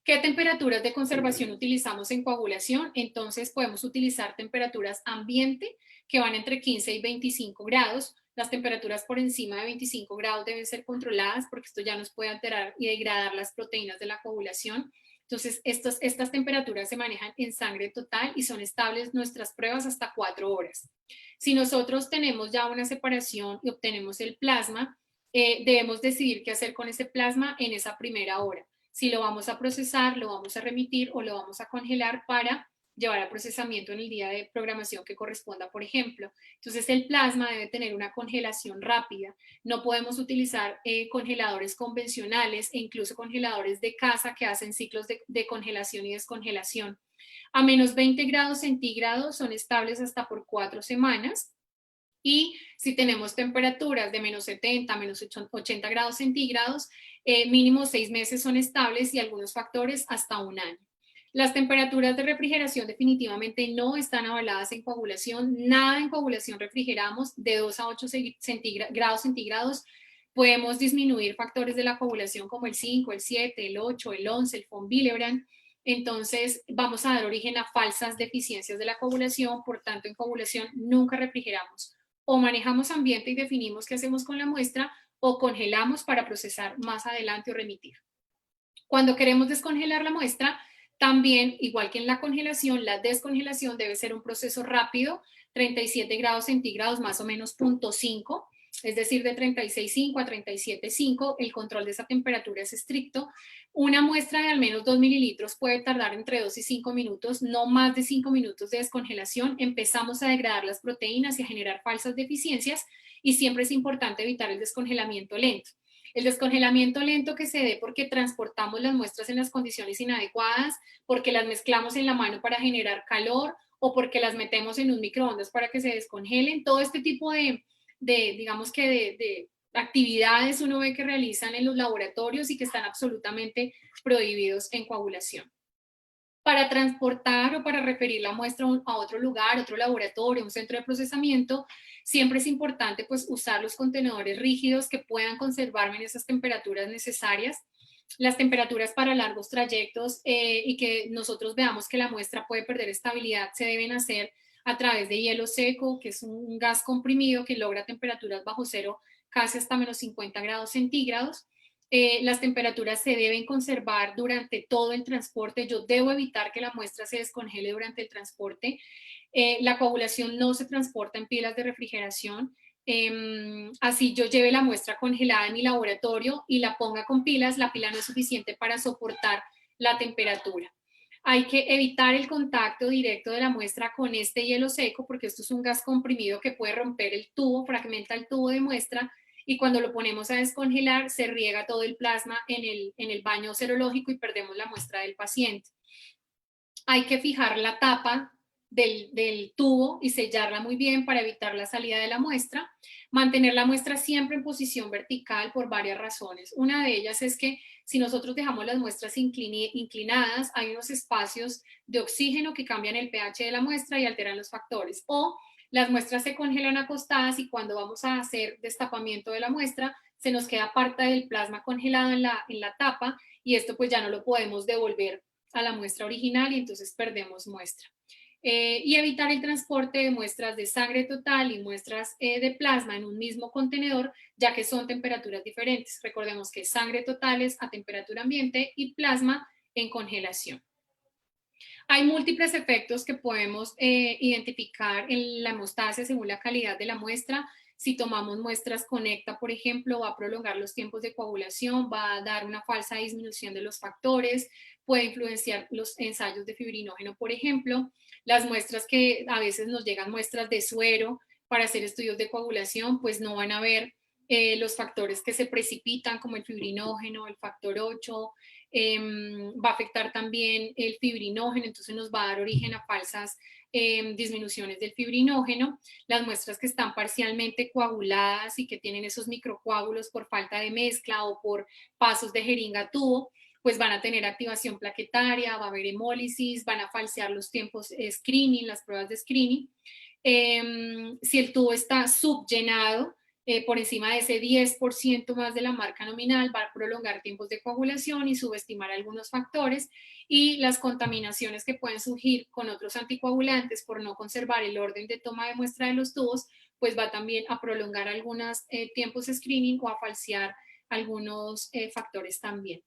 ¿Qué temperaturas de conservación utilizamos en coagulación? Entonces podemos utilizar temperaturas ambiente que van entre 15 y 25 grados. Las temperaturas por encima de 25 grados deben ser controladas porque esto ya nos puede alterar y degradar las proteínas de la coagulación. Entonces, estas temperaturas se manejan en sangre total y son estables nuestras pruebas hasta 4 horas. Si nosotros tenemos ya una separación y obtenemos el plasma, debemos decidir qué hacer con ese plasma en esa primera hora. Si lo vamos a procesar, lo vamos a remitir o lo vamos a congelar para llevar al procesamiento en el día de programación que corresponda, por ejemplo. Entonces, el plasma debe tener una congelación rápida. No podemos utilizar congeladores convencionales e incluso congeladores de casa que hacen ciclos de congelación y descongelación. A menos 20 grados centígrados son estables hasta por 4 semanas. Y si tenemos temperaturas de menos 70, menos 80 grados centígrados, mínimo 6 meses son estables y algunos factores hasta un año. Las temperaturas de refrigeración definitivamente no están avaladas en coagulación. Nada en coagulación refrigeramos de 2 a 8 grados centígrados. Podemos disminuir factores de la coagulación como el 5, el 7, el 8, el 11, el von Willebrand. Entonces vamos a dar origen a falsas deficiencias de la coagulación. Por tanto, en coagulación nunca refrigeramos. O manejamos ambiente y definimos qué hacemos con la muestra, o congelamos para procesar más adelante o remitir. Cuando queremos descongelar la muestra, también, igual que en la congelación, la descongelación debe ser un proceso rápido, 37 grados centígrados más o menos 0.5, es decir, de 36.5 a 37.5, el control de esa temperatura es estricto. Una muestra de al menos 2 mililitros puede tardar entre 2 y 5 minutos, no más de 5 minutos de descongelación. Empezamos a degradar las proteínas y a generar falsas deficiencias y siempre es importante evitar el descongelamiento lento. El descongelamiento lento que se dé porque transportamos las muestras en las condiciones inadecuadas, porque las mezclamos en la mano para generar calor o porque las metemos en un microondas para que se descongelen. Todo este tipo digamos que de actividades uno ve que realizan en los laboratorios y que están absolutamente prohibidos en coagulación. Para transportar o para referir la muestra a otro lugar, otro laboratorio, un centro de procesamiento, siempre es importante pues usar los contenedores rígidos que puedan conservarme en esas temperaturas necesarias. Las temperaturas para largos trayectos y que nosotros veamos que la muestra puede perder estabilidad se deben hacer a través de hielo seco, que es un gas comprimido que logra temperaturas bajo cero casi hasta menos 50 grados centígrados. Las temperaturas se deben conservar durante todo el transporte. Yo debo evitar que la muestra se descongele durante el transporte. La coagulación no se transporta en pilas de refrigeración. Así yo lleve la muestra congelada en mi laboratorio y la ponga con pilas, la pila no es suficiente para soportar la temperatura. Hay que evitar el contacto directo de la muestra con este hielo seco porque esto es un gas comprimido que puede romper el tubo, fragmenta el tubo de muestra y cuando lo ponemos a descongelar se riega todo el plasma en el baño serológico y perdemos la muestra del paciente. Hay que fijar la tapa del tubo y sellarla muy bien para evitar la salida de la muestra. Mantener la muestra siempre en posición vertical por varias razones. Una de ellas es que si nosotros dejamos las muestras inclinadas, hay unos espacios de oxígeno que cambian el pH de la muestra y alteran los factores. O las muestras se congelan acostadas y cuando vamos a hacer destapamiento de la muestra, se nos queda parte del plasma congelado en la tapa y esto pues ya no lo podemos devolver a la muestra original y entonces perdemos muestra. Y evitar el transporte de muestras de sangre total y muestras de plasma en un mismo contenedor, ya que son temperaturas diferentes. Recordemos que sangre total es a temperatura ambiente y plasma en congelación. Hay múltiples efectos que podemos identificar en la hemostasia según la calidad de la muestra. Si tomamos muestras con ECTA, por ejemplo, va a prolongar los tiempos de coagulación, va a dar una falsa disminución de los factores, puede influenciar los ensayos de fibrinógeno, por ejemplo. Las muestras que a veces nos llegan muestras de suero para hacer estudios de coagulación, pues no van a ver los factores que se precipitan como el fibrinógeno, el factor 8, va a afectar también el fibrinógeno, entonces nos va a dar origen a falsas disminuciones del fibrinógeno. Las muestras que están parcialmente coaguladas y que tienen esos microcoágulos por falta de mezcla o por pasos de jeringa a tubo, pues van a tener activación plaquetaria, va a haber hemólisis, van a falsear los tiempos screening, las pruebas de screening. Si el tubo está subllenado, por encima de ese 10% más de la marca nominal, va a prolongar tiempos de coagulación y subestimar algunos factores, y las contaminaciones que pueden surgir con otros anticoagulantes por no conservar el orden de toma de muestra de los tubos, pues va también a prolongar algunos tiempos de screening o a falsear algunos factores también.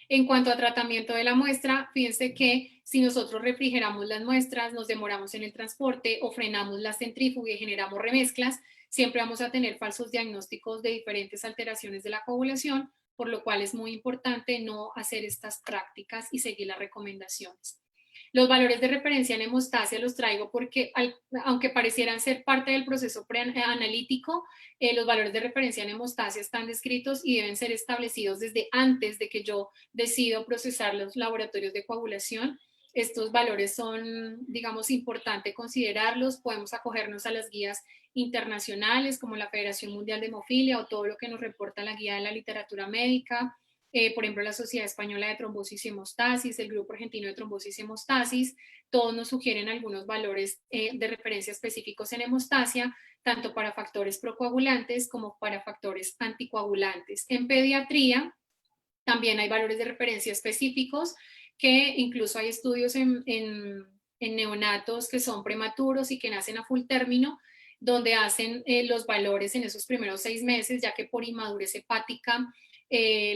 En cuanto a tratamiento de la muestra, fíjense que si nosotros refrigeramos las muestras, nos demoramos en el transporte o frenamos la centrífuga y generamos remezclas, siempre vamos a tener falsos diagnósticos de diferentes alteraciones de la coagulación, por lo cual es muy importante no hacer estas prácticas y seguir las recomendaciones. Los valores de referencia en hemostasia los traigo porque, aunque parecieran ser parte del proceso preanalítico, los valores de referencia en hemostasia están descritos y deben ser establecidos desde antes de que yo decido procesar los laboratorios de coagulación. Estos valores son, digamos, importante considerarlos. Podemos acogernos a las guías internacionales como la Federación Mundial de Hemofilia o todo lo que nos reporta la guía de la literatura médica. Por ejemplo, la Sociedad Española de Trombosis y Hemostasis, el Grupo Argentino de Trombosis y Hemostasis, todos nos sugieren algunos valores de referencia específicos en hemostasia, tanto para factores procoagulantes como para factores anticoagulantes. En pediatría también hay valores de referencia específicos, que incluso hay estudios en neonatos que son prematuros y que nacen a full término, donde hacen los valores en esos primeros 6 meses, ya que por inmadurez hepática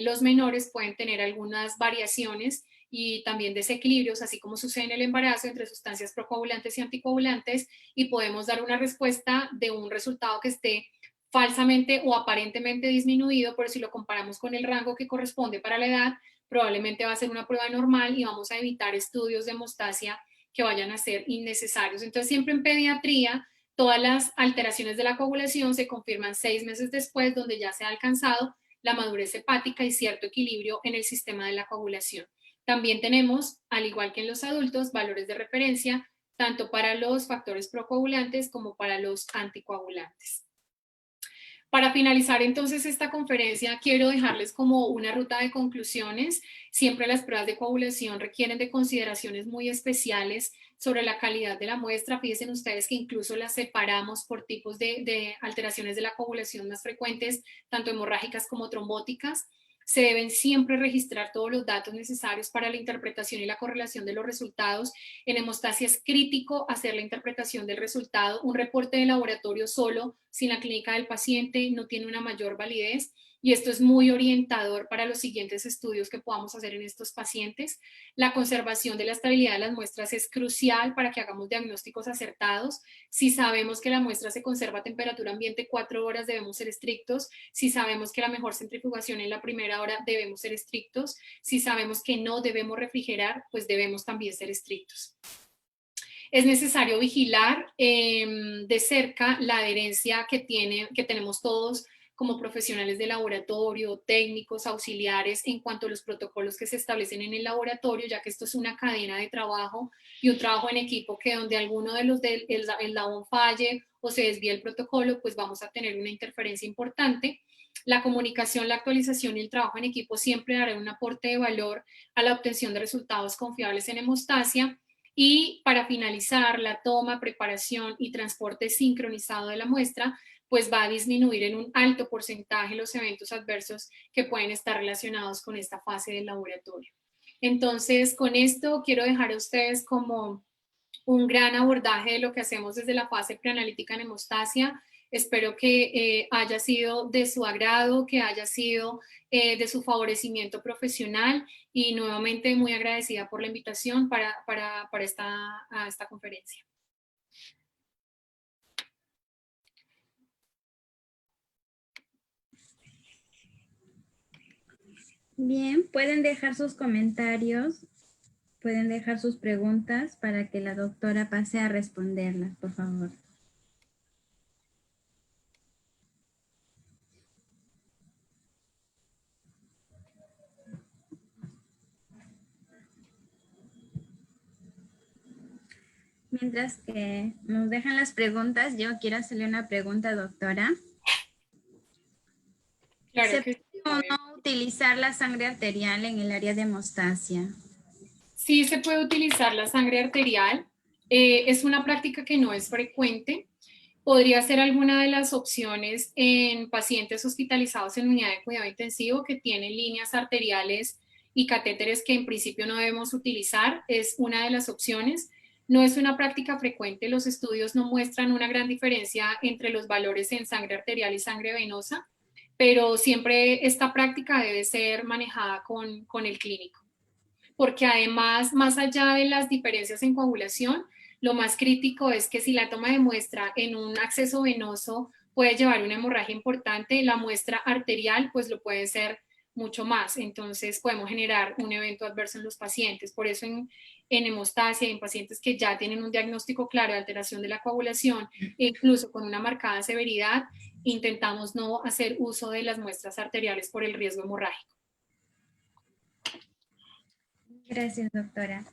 los menores pueden tener algunas variaciones y también desequilibrios, así como sucede en el embarazo, entre sustancias procoagulantes y anticoagulantes, y podemos dar una respuesta de un resultado que esté falsamente o aparentemente disminuido, pero si lo comparamos con el rango que corresponde para la edad, probablemente va a ser una prueba normal y vamos a evitar estudios de hemostasia que vayan a ser innecesarios. Entonces, siempre en pediatría, todas las alteraciones de la coagulación se confirman 6 meses después, donde ya se ha alcanzado la madurez hepática y cierto equilibrio en el sistema de la coagulación. También tenemos, al igual que en los adultos, valores de referencia tanto para los factores procoagulantes como para los anticoagulantes. Para finalizar entonces esta conferencia, quiero dejarles como una ruta de conclusiones. Siempre las pruebas de coagulación requieren de consideraciones muy especiales sobre la calidad de la muestra. Fíjense ustedes que incluso las separamos por tipos de alteraciones de la coagulación más frecuentes, tanto hemorrágicas como trombóticas. Se deben siempre registrar todos los datos necesarios para la interpretación y la correlación de los resultados. En hemostasia es crítico hacer la interpretación del resultado. Un reporte de laboratorio solo, sin la clínica del paciente, no tiene una mayor validez. Y esto es muy orientador para los siguientes estudios que podamos hacer en estos pacientes. La conservación de la estabilidad de las muestras es crucial para que hagamos diagnósticos acertados. Si sabemos que la muestra se conserva a temperatura ambiente 4 horas, debemos ser estrictos. Si sabemos que la mejor centrifugación en la primera hora, debemos ser estrictos. Si sabemos que no debemos refrigerar, pues debemos también ser estrictos. Es necesario vigilar de cerca la adherencia que tenemos todos como profesionales de laboratorio, técnicos, auxiliares, en cuanto a los protocolos que se establecen en el laboratorio, ya que esto es una cadena de trabajo y un trabajo en equipo, que donde alguno de los del eslabón falle o se desvíe el protocolo, pues vamos a tener una interferencia importante. La comunicación, la actualización y el trabajo en equipo siempre dará un aporte de valor a la obtención de resultados confiables en hemostasia. Y para finalizar, la toma, preparación y transporte sincronizado de la muestra pues va a disminuir en un alto porcentaje los eventos adversos que pueden estar relacionados con esta fase del laboratorio. Entonces, con esto quiero dejar a ustedes como un gran abordaje de lo que hacemos desde la fase preanalítica en hemostasia. Espero que haya sido de su agrado, que haya sido de su favorecimiento profesional, y nuevamente muy agradecida por la invitación para esta conferencia. Bien, pueden dejar sus comentarios, pueden dejar sus preguntas para que la doctora pase a responderlas, por favor. Mientras que nos dejan las preguntas, yo quiero hacerle una pregunta, doctora. Claro ¿Se que puede o no utilizar la sangre arterial en el área de hemostasia? sí, se puede utilizar la sangre arterial. Es una práctica que no es frecuente. Podría ser alguna de las opciones en pacientes hospitalizados en unidad de cuidado intensivo que tienen líneas arteriales y catéteres que en principio no debemos utilizar. Es una de las opciones. No es una práctica frecuente. Los estudios no muestran una gran diferencia entre los valores en sangre arterial y sangre venosa, pero siempre esta práctica debe ser manejada con el clínico, porque además, más allá de las diferencias en coagulación, lo más crítico es que si la toma de muestra en un acceso venoso puede llevar una hemorragia importante, la muestra arterial pues lo puede ser mucho más, entonces podemos generar un evento adverso en los pacientes. Por eso en hemostasia, en pacientes que ya tienen un diagnóstico claro de alteración de la coagulación, incluso con una marcada severidad, intentamos no hacer uso de las muestras arteriales por el riesgo hemorrágico. Gracias, doctora.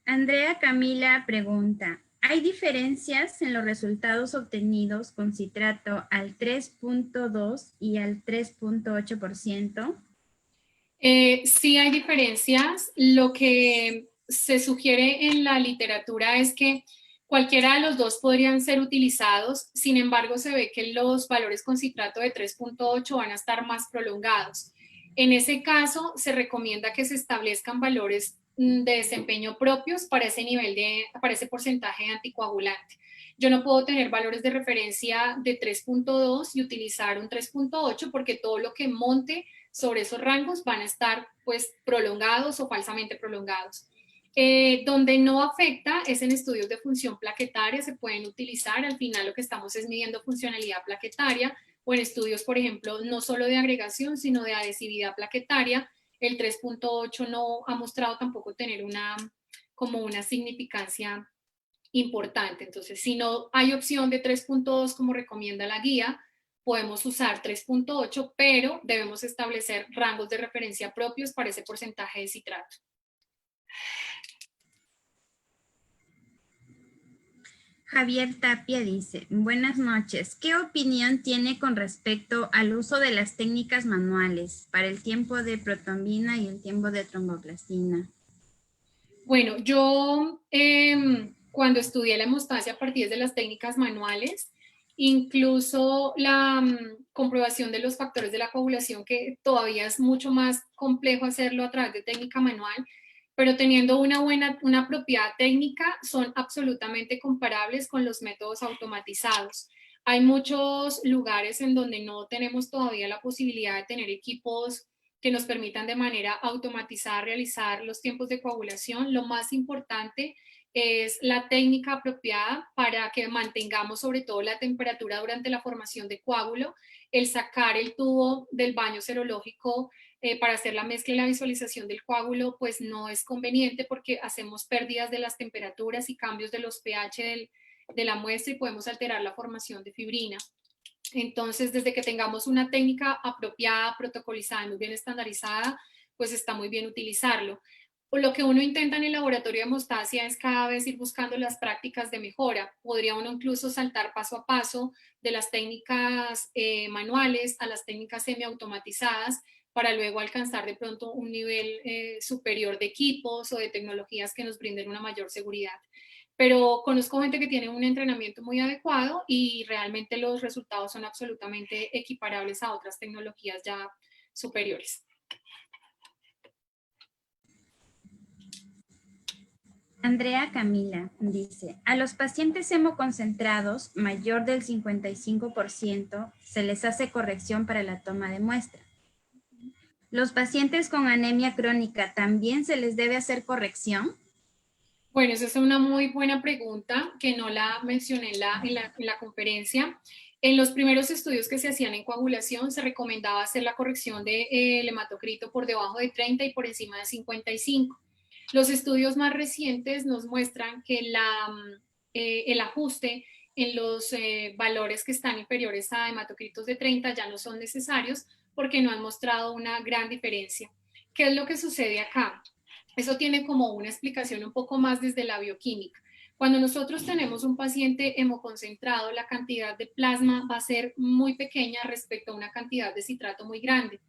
Andrea Camila pregunta, ¿hay diferencias en los resultados obtenidos con citrato al 3.2 y al 3.8%? Sí hay diferencias. Lo que se sugiere en la literatura es que cualquiera de los dos podrían ser utilizados. Sin embargo, se ve que los valores con citrato de 3.8 van a estar más prolongados. En ese caso, se recomienda que se establezcan valores de desempeño propios para ese para ese porcentaje de anticoagulante. Yo no puedo tener valores de referencia de 3.2 y utilizar un 3.8 porque todo lo que monte sobre esos rangos van a estar pues prolongados o falsamente prolongados. Donde no afecta es en estudios de función plaquetaria, se pueden utilizar. Al final lo que estamos es midiendo funcionalidad plaquetaria, o en estudios, por ejemplo, no solo de agregación, sino de adhesividad plaquetaria. El 3.8 no ha mostrado tampoco tener como una significancia importante. Entonces, si no hay opción de 3.2 como recomienda la guía, podemos usar 3.8, pero debemos establecer rangos de referencia propios para ese porcentaje de citrato. Javier Tapia dice, buenas noches, ¿qué opinión tiene con respecto al uso de las técnicas manuales para el tiempo de protombina y el tiempo de tromboplastina? Bueno, yo cuando estudié la hemostasia a partir de las técnicas manuales, incluso la comprobación de los factores de la coagulación, que todavía es mucho más complejo hacerlo a través de técnica manual, pero teniendo una apropiada técnica, son absolutamente comparables con los métodos automatizados. Hay muchos lugares en donde no tenemos todavía la posibilidad de tener equipos que nos permitan de manera automatizada realizar los tiempos de coagulación. Lo más importante es la técnica apropiada para que mantengamos sobre todo la temperatura durante la formación de coágulo, el sacar el tubo del baño serológico para hacer la mezcla y la visualización del coágulo, pues no es conveniente porque hacemos pérdidas de las temperaturas y cambios de los pH de la muestra y podemos alterar la formación de fibrina. Entonces, desde que tengamos una técnica apropiada, protocolizada, muy bien estandarizada, pues está muy bien utilizarlo. Lo que uno intenta en el laboratorio de hemostasia es cada vez ir buscando las prácticas de mejora. Podría uno incluso saltar paso a paso de las técnicas manuales a las técnicas semiautomatizadas para luego alcanzar de pronto un nivel superior de equipos o de tecnologías que nos brinden una mayor seguridad. Pero conozco gente que tiene un entrenamiento muy adecuado y realmente los resultados son absolutamente equiparables a otras tecnologías ya superiores. Andrea Camila dice, a los pacientes hemoconcentrados mayor del 55% se les hace corrección para la toma de muestra. ¿Los pacientes con anemia crónica también se les debe hacer corrección? Bueno, esa es una muy buena pregunta que no la mencioné en la conferencia. En los primeros estudios que se hacían en coagulación se recomendaba hacer la corrección del hematocrito por debajo de 30 y por encima de 55. Los estudios más recientes nos muestran que el ajuste en los valores que están inferiores a hematocritos de 30 ya no son necesarios porque no han mostrado una gran diferencia. ¿Qué es lo que sucede acá? Eso tiene como una explicación un poco más desde la bioquímica. Cuando nosotros tenemos un paciente hemoconcentrado, la cantidad de plasma va a ser muy pequeña respecto a una cantidad de citrato muy grande.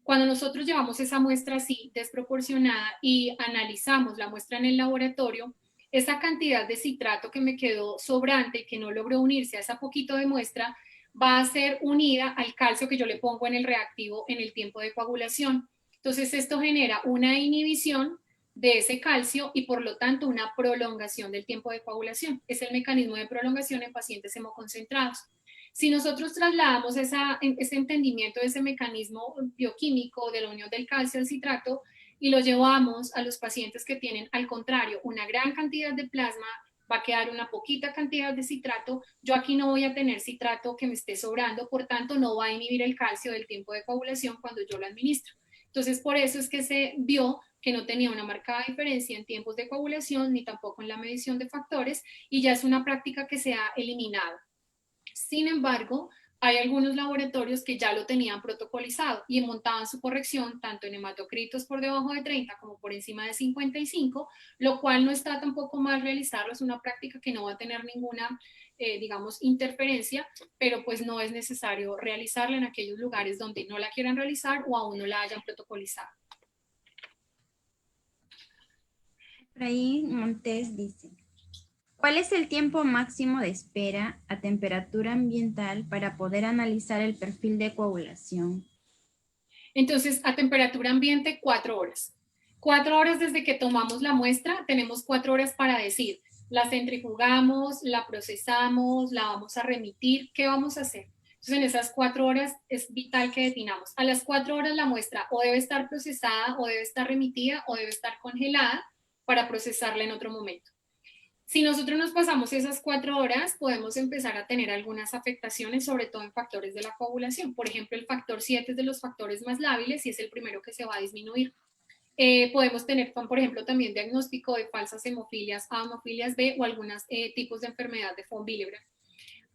Cuando nosotros llevamos esa muestra así desproporcionada y analizamos la muestra en el laboratorio, esa cantidad de citrato que me quedó sobrante y que no logró unirse a esa poquito de muestra, va a ser unida al calcio que yo le pongo en el reactivo en el tiempo de coagulación. Entonces esto genera una inhibición de ese calcio y por lo tanto una prolongación del tiempo de coagulación. Es el mecanismo de prolongación en pacientes hemoconcentrados. Si nosotros trasladamos ese entendimiento de ese mecanismo bioquímico de la unión del calcio al citrato y lo llevamos a los pacientes que tienen, al contrario, una gran cantidad de plasma, va a quedar una poquita cantidad de citrato, yo aquí no voy a tener citrato que me esté sobrando, por tanto no va a inhibir el calcio del tiempo de coagulación cuando yo lo administro. Entonces por eso es que se vio que no tenía una marcada diferencia en tiempos de coagulación ni tampoco en la medición de factores y ya es una práctica que se ha eliminado. Sin embargo, hay algunos laboratorios que ya lo tenían protocolizado y montaban su corrección tanto en hematocritos por debajo de 30 como por encima de 55, lo cual no está tampoco mal realizarlo, es una práctica que no va a tener ninguna, digamos, interferencia, pero pues no es necesario realizarla en aquellos lugares donde no la quieran realizar o aún no la hayan protocolizado. Efraín Montes dice, ¿cuál es el tiempo máximo de espera a temperatura ambiental para poder analizar el perfil de coagulación? Entonces, a temperatura ambiente, 4 horas. 4 horas desde que tomamos la muestra, tenemos 4 horas para decir, la centrifugamos, la procesamos, la vamos a remitir, ¿qué vamos a hacer? Entonces, en esas 4 horas es vital que definamos. A las 4 horas la muestra o debe estar procesada, o debe estar remitida, o debe estar congelada para procesarla en otro momento. Si nosotros nos pasamos esas 4 horas, podemos empezar a tener algunas afectaciones, sobre todo en factores de la coagulación. Por ejemplo, el factor 7 es de los factores más lábiles y es el primero que se va a disminuir. Podemos tener, por ejemplo, también diagnóstico de falsas hemofilias A, hemofilias B o algunos tipos de enfermedad de von Willebrand.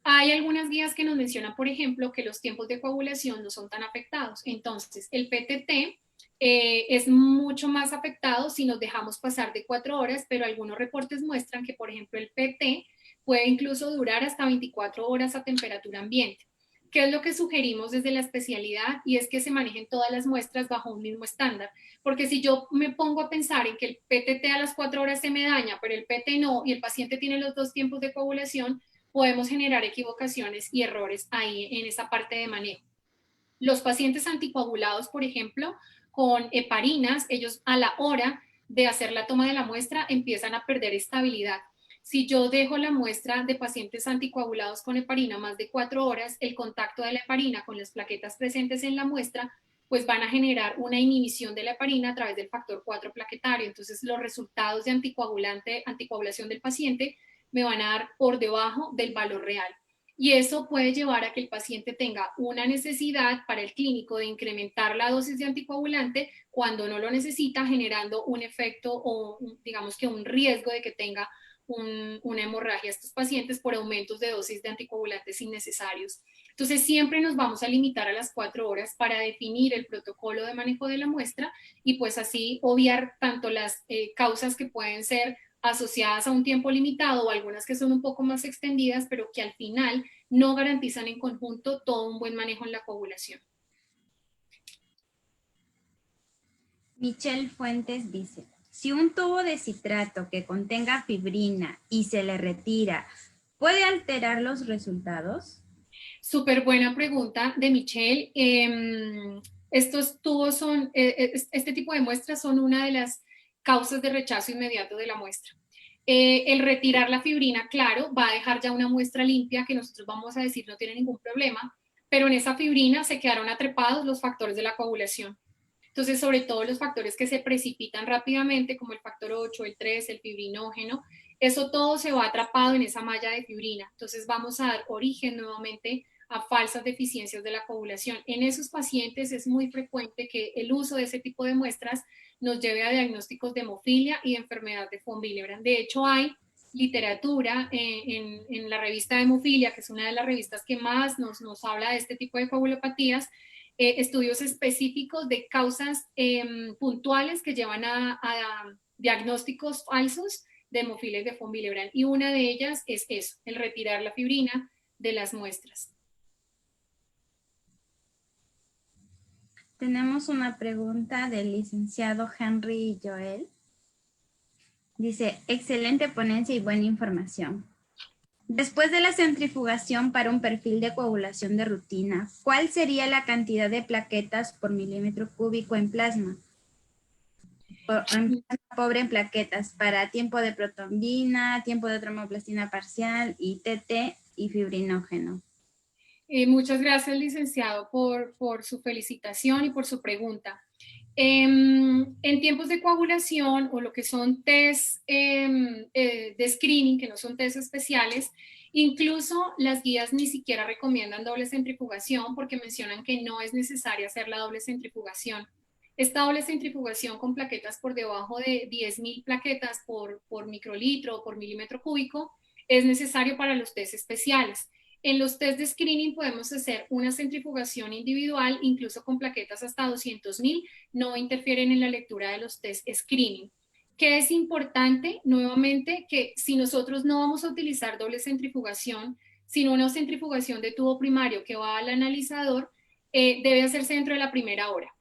Hay algunas guías que nos mencionan, por ejemplo, que los tiempos de coagulación no son tan afectados. Entonces, el PTT es mucho más afectado si nos dejamos pasar de 4 horas, pero algunos reportes muestran que, por ejemplo, el PT puede incluso durar hasta 24 horas a temperatura ambiente. ¿Qué es lo que sugerimos desde la especialidad? Y es que se manejen todas las muestras bajo un mismo estándar, porque si yo me pongo a pensar en que el PTT a las 4 horas se me daña, pero el PT no, y el paciente tiene los dos tiempos de coagulación, podemos generar equivocaciones y errores ahí en esa parte de manejo. Los pacientes anticoagulados, por ejemplo, con heparinas, ellos a la hora de hacer la toma de la muestra empiezan a perder estabilidad. Si yo dejo la muestra de pacientes anticoagulados con heparina más de 4 horas, el contacto de la heparina con las plaquetas presentes en la muestra, pues van a generar una inhibición de la heparina a través del factor 4 plaquetario. Entonces, los resultados de anticoagulación del paciente me van a dar por debajo del valor real. Y eso puede llevar a que el paciente tenga una necesidad para el clínico de incrementar la dosis de anticoagulante cuando no lo necesita, generando un efecto o digamos que un riesgo de que tenga una hemorragia a estos pacientes por aumentos de dosis de anticoagulantes innecesarios. Entonces siempre nos vamos a limitar a las 4 horas para definir el protocolo de manejo de la muestra y pues así obviar tanto las causas que pueden ser asociadas a un tiempo limitado o algunas que son un poco más extendidas, pero que al final no garantizan en conjunto todo un buen manejo en la coagulación. Michelle Fuentes dice, si un tubo de citrato que contenga fibrina y se le retira, ¿puede alterar los resultados? Súper buena pregunta de Michelle. Estos tubos son, este tipo de muestras son una de las causas de rechazo inmediato de la muestra. El retirar la fibrina, claro, va a dejar ya una muestra limpia que nosotros vamos a decir no tiene ningún problema, pero en esa fibrina se quedaron atrapados los factores de la coagulación. Entonces, sobre todo los factores que se precipitan rápidamente, como el factor 8, el 3, el fibrinógeno, eso todo se va atrapado en esa malla de fibrina. Entonces, vamos a dar origen nuevamente a falsas deficiencias de la coagulación. En esos pacientes es muy frecuente que el uso de ese tipo de muestras nos lleve a diagnósticos de hemofilia y de enfermedad de von Willebrand. De hecho, hay literatura en la revista de hemofilia, que es una de las revistas que más nos habla de este tipo de coagulopatías, estudios específicos de causas puntuales que llevan a diagnósticos falsos de hemofilia y de von Willebrand. Y una de ellas es eso, el retirar la fibrina de las muestras. Tenemos una pregunta del licenciado Henry Joel. Dice, excelente ponencia y buena información. Después de la centrifugación para un perfil de coagulación de rutina, ¿cuál sería la cantidad de plaquetas por milímetro cúbico en plasma? Pobre en plaquetas para tiempo de protombina, tiempo de tromoplastina parcial, ITT y fibrinógeno. Muchas gracias, licenciado, por su felicitación y por su pregunta. En tiempos de coagulación o lo que son test de screening, que no son test especiales, incluso las guías ni siquiera recomiendan doble centrifugación porque mencionan que no es necesaria hacer la doble centrifugación. Esta doble centrifugación con plaquetas por debajo de 10.000 plaquetas por microlitro o por milímetro cúbico es necesario para los test especiales. En los test de screening podemos hacer una centrifugación individual, incluso con plaquetas hasta 200.000, no interfieren en la lectura de los test screening. ¿Qué es importante? Nuevamente, que si nosotros no vamos a utilizar doble centrifugación, sino una centrifugación de tubo primario que va al analizador, debe hacerse dentro de la primera hora.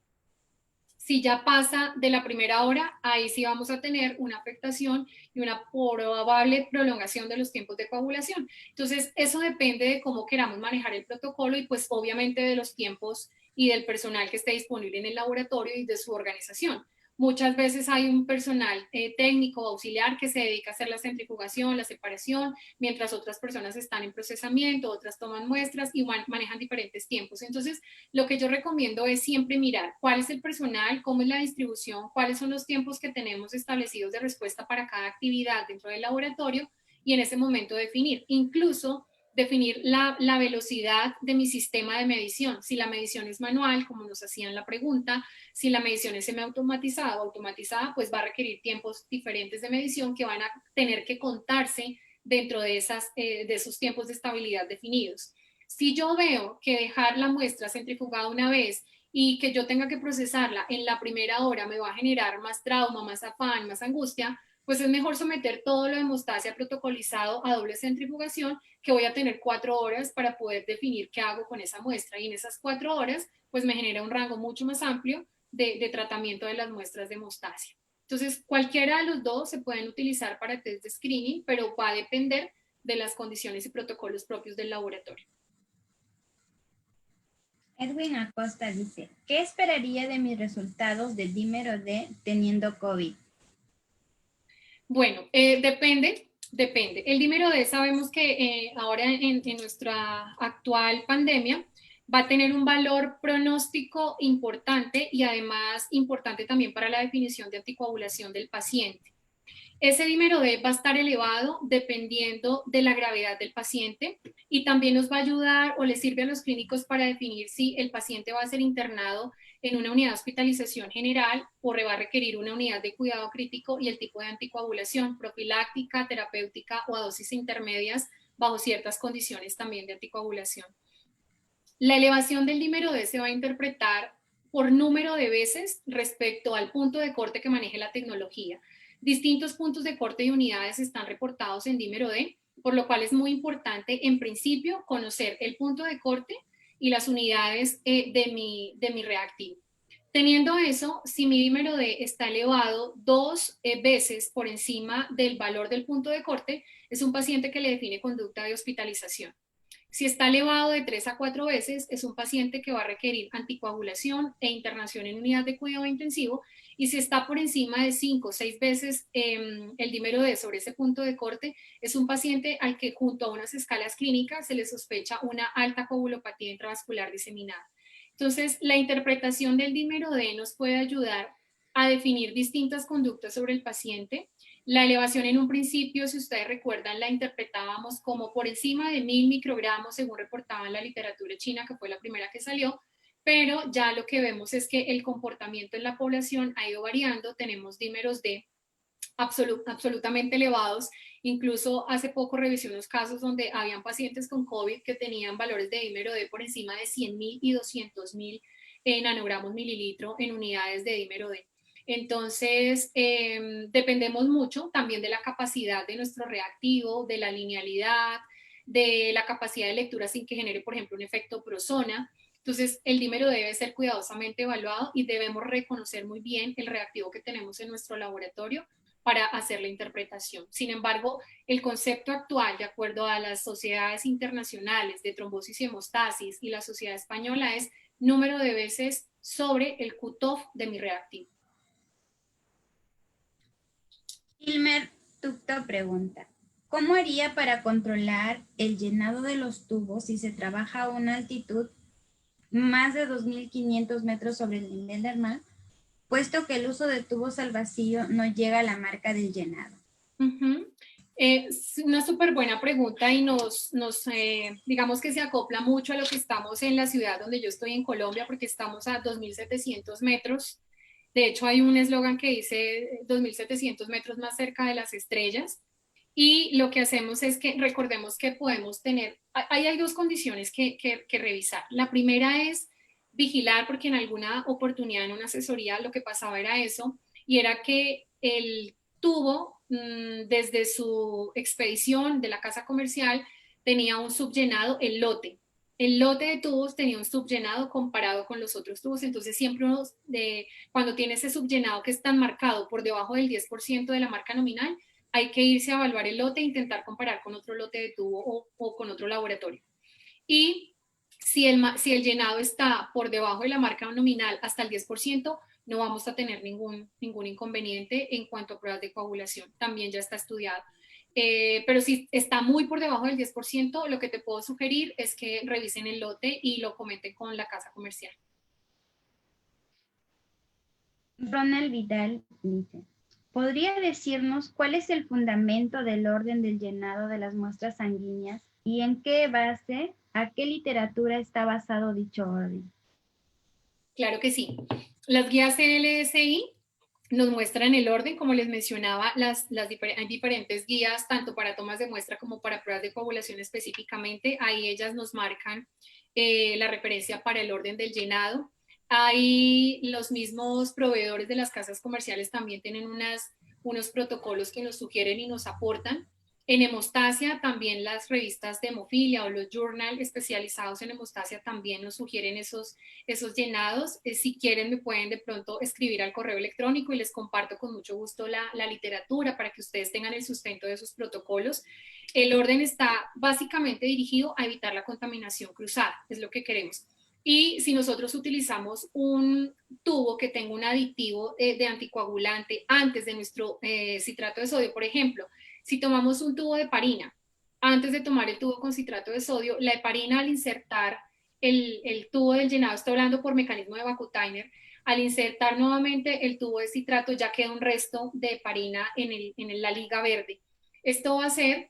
Si ya pasa de la primera hora, ahí sí vamos a tener una afectación y una probable prolongación de los tiempos de coagulación. Entonces, eso depende de cómo queramos manejar el protocolo y pues obviamente de los tiempos y del personal que esté disponible en el laboratorio y de su organización. Muchas veces hay un personal técnico auxiliar que se dedica a hacer la centrifugación, la separación, mientras otras personas están en procesamiento, otras toman muestras y manejan diferentes tiempos. Entonces, lo que yo recomiendo es siempre mirar cuál es el personal, cómo es la distribución, cuáles son los tiempos que tenemos establecidos de respuesta para cada actividad dentro del laboratorio y en ese momento definir. Incluso definir la velocidad de mi sistema de medición. Si la medición es manual, como nos hacían la pregunta, si la medición es semiautomatizada o automatizada, pues va a requerir tiempos diferentes de medición que van a tener que contarse dentro de esos tiempos de estabilidad definidos. Si yo veo que dejar la muestra centrifugada una vez y que yo tenga que procesarla en la primera hora me va a generar más trauma, más afán, más angustia, pues es mejor someter todo lo de hemostasia protocolizado a doble centrifugación, que voy a tener 4 horas para poder definir qué hago con esa muestra. Y en esas 4 horas, pues me genera un rango mucho más amplio de tratamiento de las muestras de hemostasia. Entonces, cualquiera de los dos se pueden utilizar para test de screening, pero va a depender de las condiciones y protocolos propios del laboratorio. Edwin Acosta dice, ¿qué esperaría de mis resultados de dímero D teniendo COVID? Bueno, depende. El dímero D sabemos que ahora en nuestra actual pandemia va a tener un valor pronóstico importante y además importante también para la definición de anticoagulación del paciente. Ese dímero D va a estar elevado dependiendo de la gravedad del paciente y también nos va a ayudar o le sirve a los clínicos para definir si el paciente va a ser internado en una unidad de hospitalización general o va a requerir una unidad de cuidado crítico y el tipo de anticoagulación profiláctica, terapéutica o a dosis intermedias bajo ciertas condiciones también de anticoagulación. La elevación del dímero D se va a interpretar por número de veces respecto al punto de corte que maneje la tecnología. Distintos puntos de corte y unidades están reportados en dímero D, por lo cual es muy importante en principio conocer el punto de corte y las unidades de mi reactivo. Teniendo eso, si mi dímero D está elevado 2 veces por encima del valor del punto de corte, es un paciente que le define conducta de hospitalización. Si está elevado de 3 a 4 veces, es un paciente que va a requerir anticoagulación e internación en unidad de cuidado intensivo. Y si está por encima de 5 o 6 veces el dímero D sobre ese punto de corte, es un paciente al que junto a unas escalas clínicas se le sospecha una alta coagulopatía intravascular diseminada. Entonces, la interpretación del dímero D nos puede ayudar a definir distintas conductas sobre el paciente. La elevación en un principio, si ustedes recuerdan, la interpretábamos como por encima de 1000 microgramos, según reportaba en la literatura china, que fue la primera que salió, pero ya lo que vemos es que el comportamiento en la población ha ido variando, tenemos dímeros D absolutamente elevados, incluso hace poco revisé unos casos donde habían pacientes con COVID que tenían valores de dímero D por encima de 100.000 y 200.000 nanogramos mililitro en unidades de dímero D. Entonces, dependemos mucho también de la capacidad de nuestro reactivo, de la linealidad, de la capacidad de lectura sin que genere, por ejemplo, un efecto prozona. Entonces, el dímero debe ser cuidadosamente evaluado y debemos reconocer muy bien el reactivo que tenemos en nuestro laboratorio para hacer la interpretación. Sin embargo, el concepto actual, de acuerdo a las sociedades internacionales de trombosis y hemostasis y la sociedad española, es número de veces sobre el cutoff de mi reactivo. Ilmer Tucto pregunta, ¿cómo haría para controlar el llenado de los tubos si se trabaja a una altitud más de 2.500 metros sobre el nivel del mar, puesto que el uso de tubos al vacío no llega a la marca del llenado? Es una súper buena pregunta y digamos que se acopla mucho a lo que estamos en la ciudad donde yo estoy en Colombia, porque estamos a 2.700 metros. De hecho, hay un eslogan que dice 2.700 metros más cerca de las estrellas. Y lo que hacemos es que recordemos que podemos tener, hay dos condiciones que revisar. La primera es vigilar, porque en alguna oportunidad en una asesoría lo que pasaba era eso, y era que el tubo, desde su expedición de la casa comercial, tenía un subllenado, el lote de tubos tenía un subllenado comparado con los otros tubos. Entonces siempre cuando tiene ese subllenado que es tan marcado por debajo del 10% de la marca nominal, hay que irse a evaluar el lote e intentar comparar con otro lote de tubo o con otro laboratorio. Y si el llenado está por debajo de la marca nominal hasta el 10%, no vamos a tener ningún inconveniente en cuanto a pruebas de coagulación. También ya está estudiado. Pero si está muy por debajo del 10%, lo que te puedo sugerir es que revisen el lote y lo comenten con la casa comercial. Ronald Vidal dice, ¿podría decirnos cuál es el fundamento del orden del llenado de las muestras sanguíneas y en qué base, a qué literatura está basado dicho orden? Claro que sí. Las guías CLSI nos muestran el orden, como les mencionaba, hay diferentes guías, tanto para tomas de muestra como para pruebas de coagulación específicamente. Ahí ellas nos marcan la referencia para el orden del llenado. Ahí los mismos proveedores de las casas comerciales también tienen unos protocolos que nos sugieren y nos aportan. En hemostasia, también las revistas de hemofilia o los journal especializados en hemostasia también nos sugieren esos llenados. Si quieren, me pueden de pronto escribir al correo electrónico y les comparto con mucho gusto la literatura para que ustedes tengan el sustento de sus protocolos. El orden está básicamente dirigido a evitar la contaminación cruzada, es lo que queremos. Y si nosotros utilizamos un tubo que tenga un aditivo de anticoagulante antes de nuestro citrato de sodio, por ejemplo, si tomamos un tubo de heparina, antes de tomar el tubo con citrato de sodio, la heparina al insertar el tubo del llenado, estoy hablando por mecanismo de Vacutainer, al insertar nuevamente el tubo de citrato ya queda un resto de heparina en la liga verde. Esto va a hacer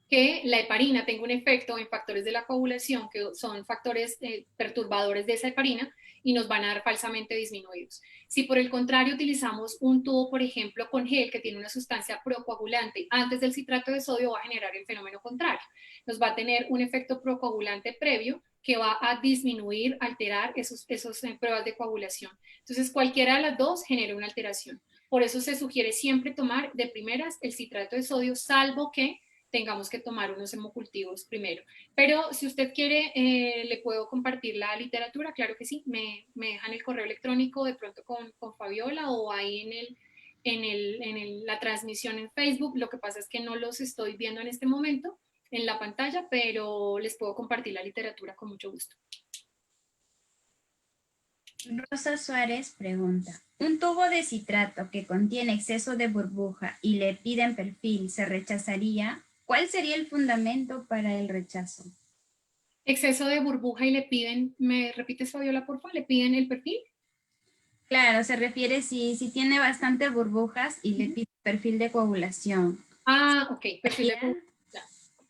que la heparina tenga un efecto en factores de la coagulación, que son factores perturbadores de esa heparina, y nos van a dar falsamente disminuidos. Si por el contrario utilizamos un tubo, por ejemplo, con gel, que tiene una sustancia procoagulante antes del citrato de sodio, va a generar el fenómeno contrario. Nos va a tener un efecto procoagulante previo que va a disminuir, alterar esas pruebas de coagulación. Entonces, cualquiera de las dos genera una alteración. Por eso se sugiere siempre tomar de primeras el citrato de sodio, salvo que tengamos que tomar unos hemocultivos primero. Pero si usted quiere, le puedo compartir la literatura, claro que sí, me dejan el correo electrónico de pronto con Fabiola o ahí en la transmisión en Facebook. Lo que pasa es que no los estoy viendo en este momento en la pantalla, pero les puedo compartir la literatura con mucho gusto. Rosa Suárez pregunta, ¿un tubo de citrato que contiene exceso de burbuja y le piden perfil se rechazaría? ¿Cuál sería el fundamento para el rechazo? Exceso de burbuja y le piden, ¿me repites, Fabiola, por favor? ¿Le piden el perfil? Claro, se refiere si tiene bastante burbujas y le piden perfil de coagulación. Ah, ok, perfil de coagulación.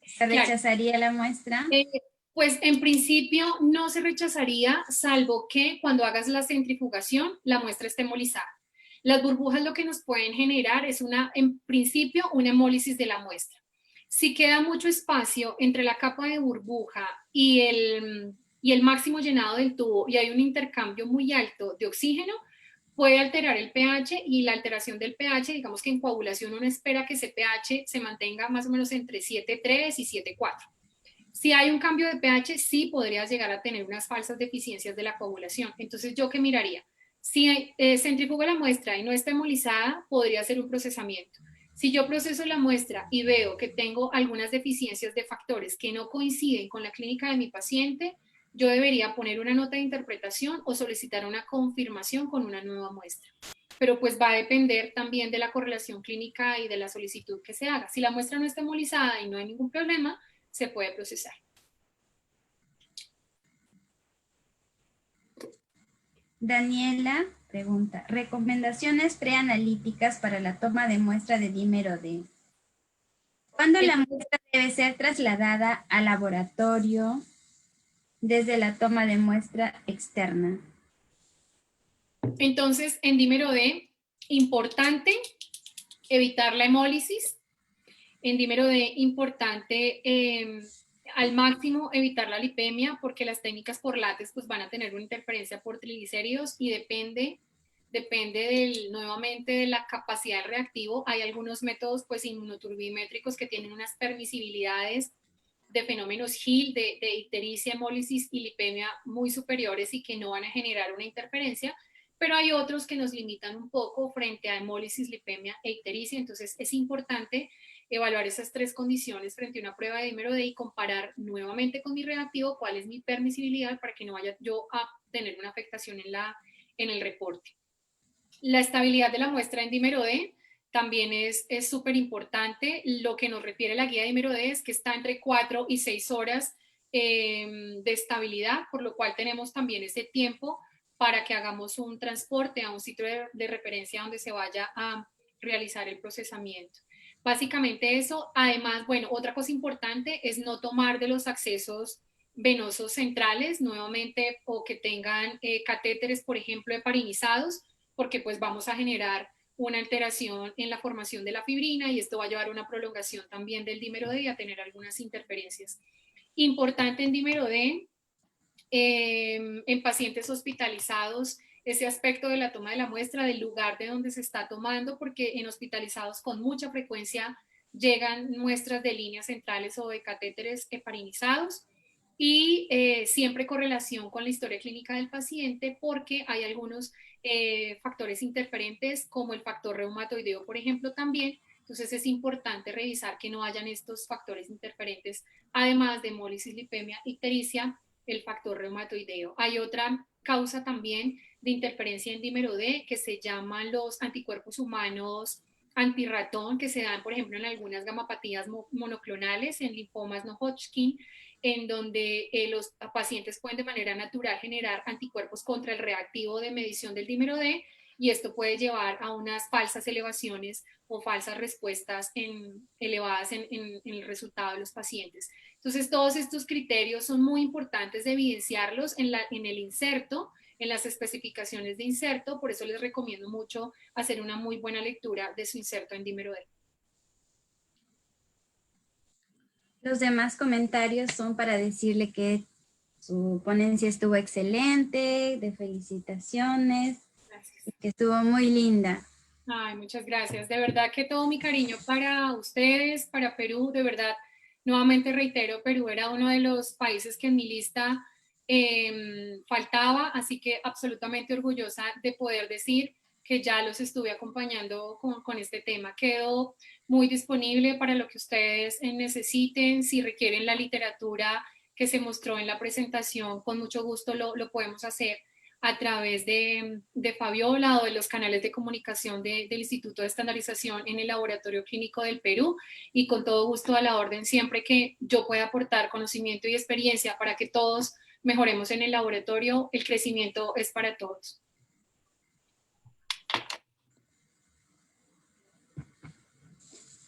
¿Se rechazaría la muestra? Pues en principio no se rechazaría, salvo que cuando hagas la centrifugación la muestra esté hemolizada. Las burbujas lo que nos pueden generar es en principio una hemólisis de la muestra. Si queda mucho espacio entre la capa de burbuja y el máximo llenado del tubo y hay un intercambio muy alto de oxígeno, puede alterar el pH, y la alteración del pH, digamos que en coagulación uno espera que ese pH se mantenga más o menos entre 7,3 y 7,4. Si hay un cambio de pH, sí podrías llegar a tener unas falsas deficiencias de la coagulación. Entonces, ¿yo qué miraría? Si centrifuga la muestra y no está hemolizada, podría ser un procesamiento. Si yo proceso la muestra y veo que tengo algunas deficiencias de factores que no coinciden con la clínica de mi paciente, yo debería poner una nota de interpretación o solicitar una confirmación con una nueva muestra. Pero pues va a depender también de la correlación clínica y de la solicitud que se haga. Si la muestra no está hemolizada y no hay ningún problema, se puede procesar. Daniela pregunta, recomendaciones preanalíticas para la toma de muestra de dímero D. ¿Cuándo la muestra debe ser trasladada al laboratorio desde la toma de muestra externa? Entonces, en dímero D, importante evitar la hemólisis. En dímero D, importante al máximo evitar la lipemia, porque las técnicas por lates pues van a tener una interferencia por triglicéridos y depende nuevamente de la capacidad del reactivo. Hay algunos métodos pues inmunoturbimétricos que tienen unas permisibilidades de fenómenos Hill, de ictericia, hemólisis y lipemia muy superiores y que no van a generar una interferencia, pero hay otros que nos limitan un poco frente a hemólisis, lipemia e ictericia. Entonces es importante evaluar esas tres condiciones frente a una prueba de dímero D y comparar nuevamente con mi reactivo cuál es mi permisibilidad para que no vaya yo a tener una afectación en el reporte. La estabilidad de la muestra en dímero D también es súper importante. Lo que nos refiere la guía de dímero D es que está entre 4 y 6 horas de estabilidad, por lo cual tenemos también ese tiempo para que hagamos un transporte a un sitio de referencia donde se vaya a realizar el procesamiento. Básicamente eso. Además, bueno, otra cosa importante es no tomar de los accesos venosos centrales, nuevamente, o que tengan catéteres, por ejemplo, heparinizados, porque pues vamos a generar una alteración en la formación de la fibrina y esto va a llevar a una prolongación también del dímero D y a tener algunas interferencias. Importante en dímero D, en pacientes hospitalizados, ese aspecto de la toma de la muestra, del lugar de donde se está tomando, porque en hospitalizados con mucha frecuencia llegan muestras de líneas centrales o de catéteres heparinizados. Y siempre correlación con la historia clínica del paciente, porque hay algunos factores interferentes como el factor reumatoideo, por ejemplo, también. Entonces es importante revisar que no hayan estos factores interferentes, además de hemólisis, lipemia, ictericia, el factor reumatoideo. Hay otra causa también de interferencia en dímero D que se llaman los anticuerpos humanos antirratón, que se dan, por ejemplo, en algunas gamapatías monoclonales, en linfomas no Hodgkin, en donde los pacientes pueden de manera natural generar anticuerpos contra el reactivo de medición del dímero D, y esto puede llevar a unas falsas elevaciones o falsas respuestas elevadas en el resultado de los pacientes. Entonces, todos estos criterios son muy importantes de evidenciarlos en el inserto, en las especificaciones de inserto. Por eso les recomiendo mucho hacer una muy buena lectura de su inserto en dímero D. Los demás comentarios son para decirle que su ponencia estuvo excelente, de felicitaciones, Gracias. que estuvo muy linda. Ay, muchas gracias. De verdad que todo mi cariño para ustedes, para Perú. De verdad, nuevamente reitero, Perú era uno de los países que en mi lista faltaba, así que absolutamente orgullosa de poder decir que ya los estuve acompañando con este tema. Quedo muy disponible para lo que ustedes necesiten. Si requieren la literatura que se mostró en la presentación, con mucho gusto lo podemos hacer a través de Fabiola o de los canales de comunicación del Instituto de Estandarización en el Laboratorio Clínico del Perú, y con todo gusto a la orden siempre que yo pueda aportar conocimiento y experiencia para que todos mejoremos en el laboratorio. El crecimiento es para todos.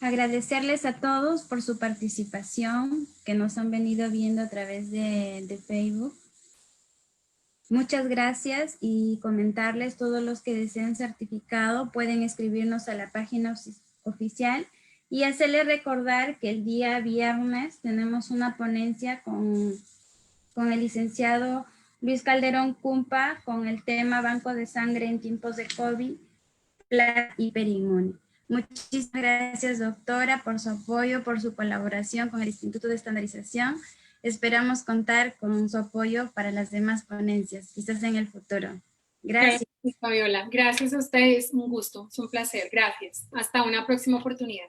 Agradecerles a todos por su participación, que nos han venido viendo a través de Facebook. Muchas gracias, y comentarles, todos los que deseen certificado pueden escribirnos a la página oficial, y hacerles recordar que el día viernes tenemos una ponencia con el licenciado Luis Calderón Cumpa con el tema Banco de Sangre en tiempos de COVID, placa hiperinmune. Muchísimas gracias, doctora, por su apoyo, por su colaboración con el Instituto de Estandarización. Esperamos contar con su apoyo para las demás ponencias, quizás en el futuro. Gracias. Fabiola. Gracias a ustedes, un gusto, es un placer. Gracias. Hasta una próxima oportunidad.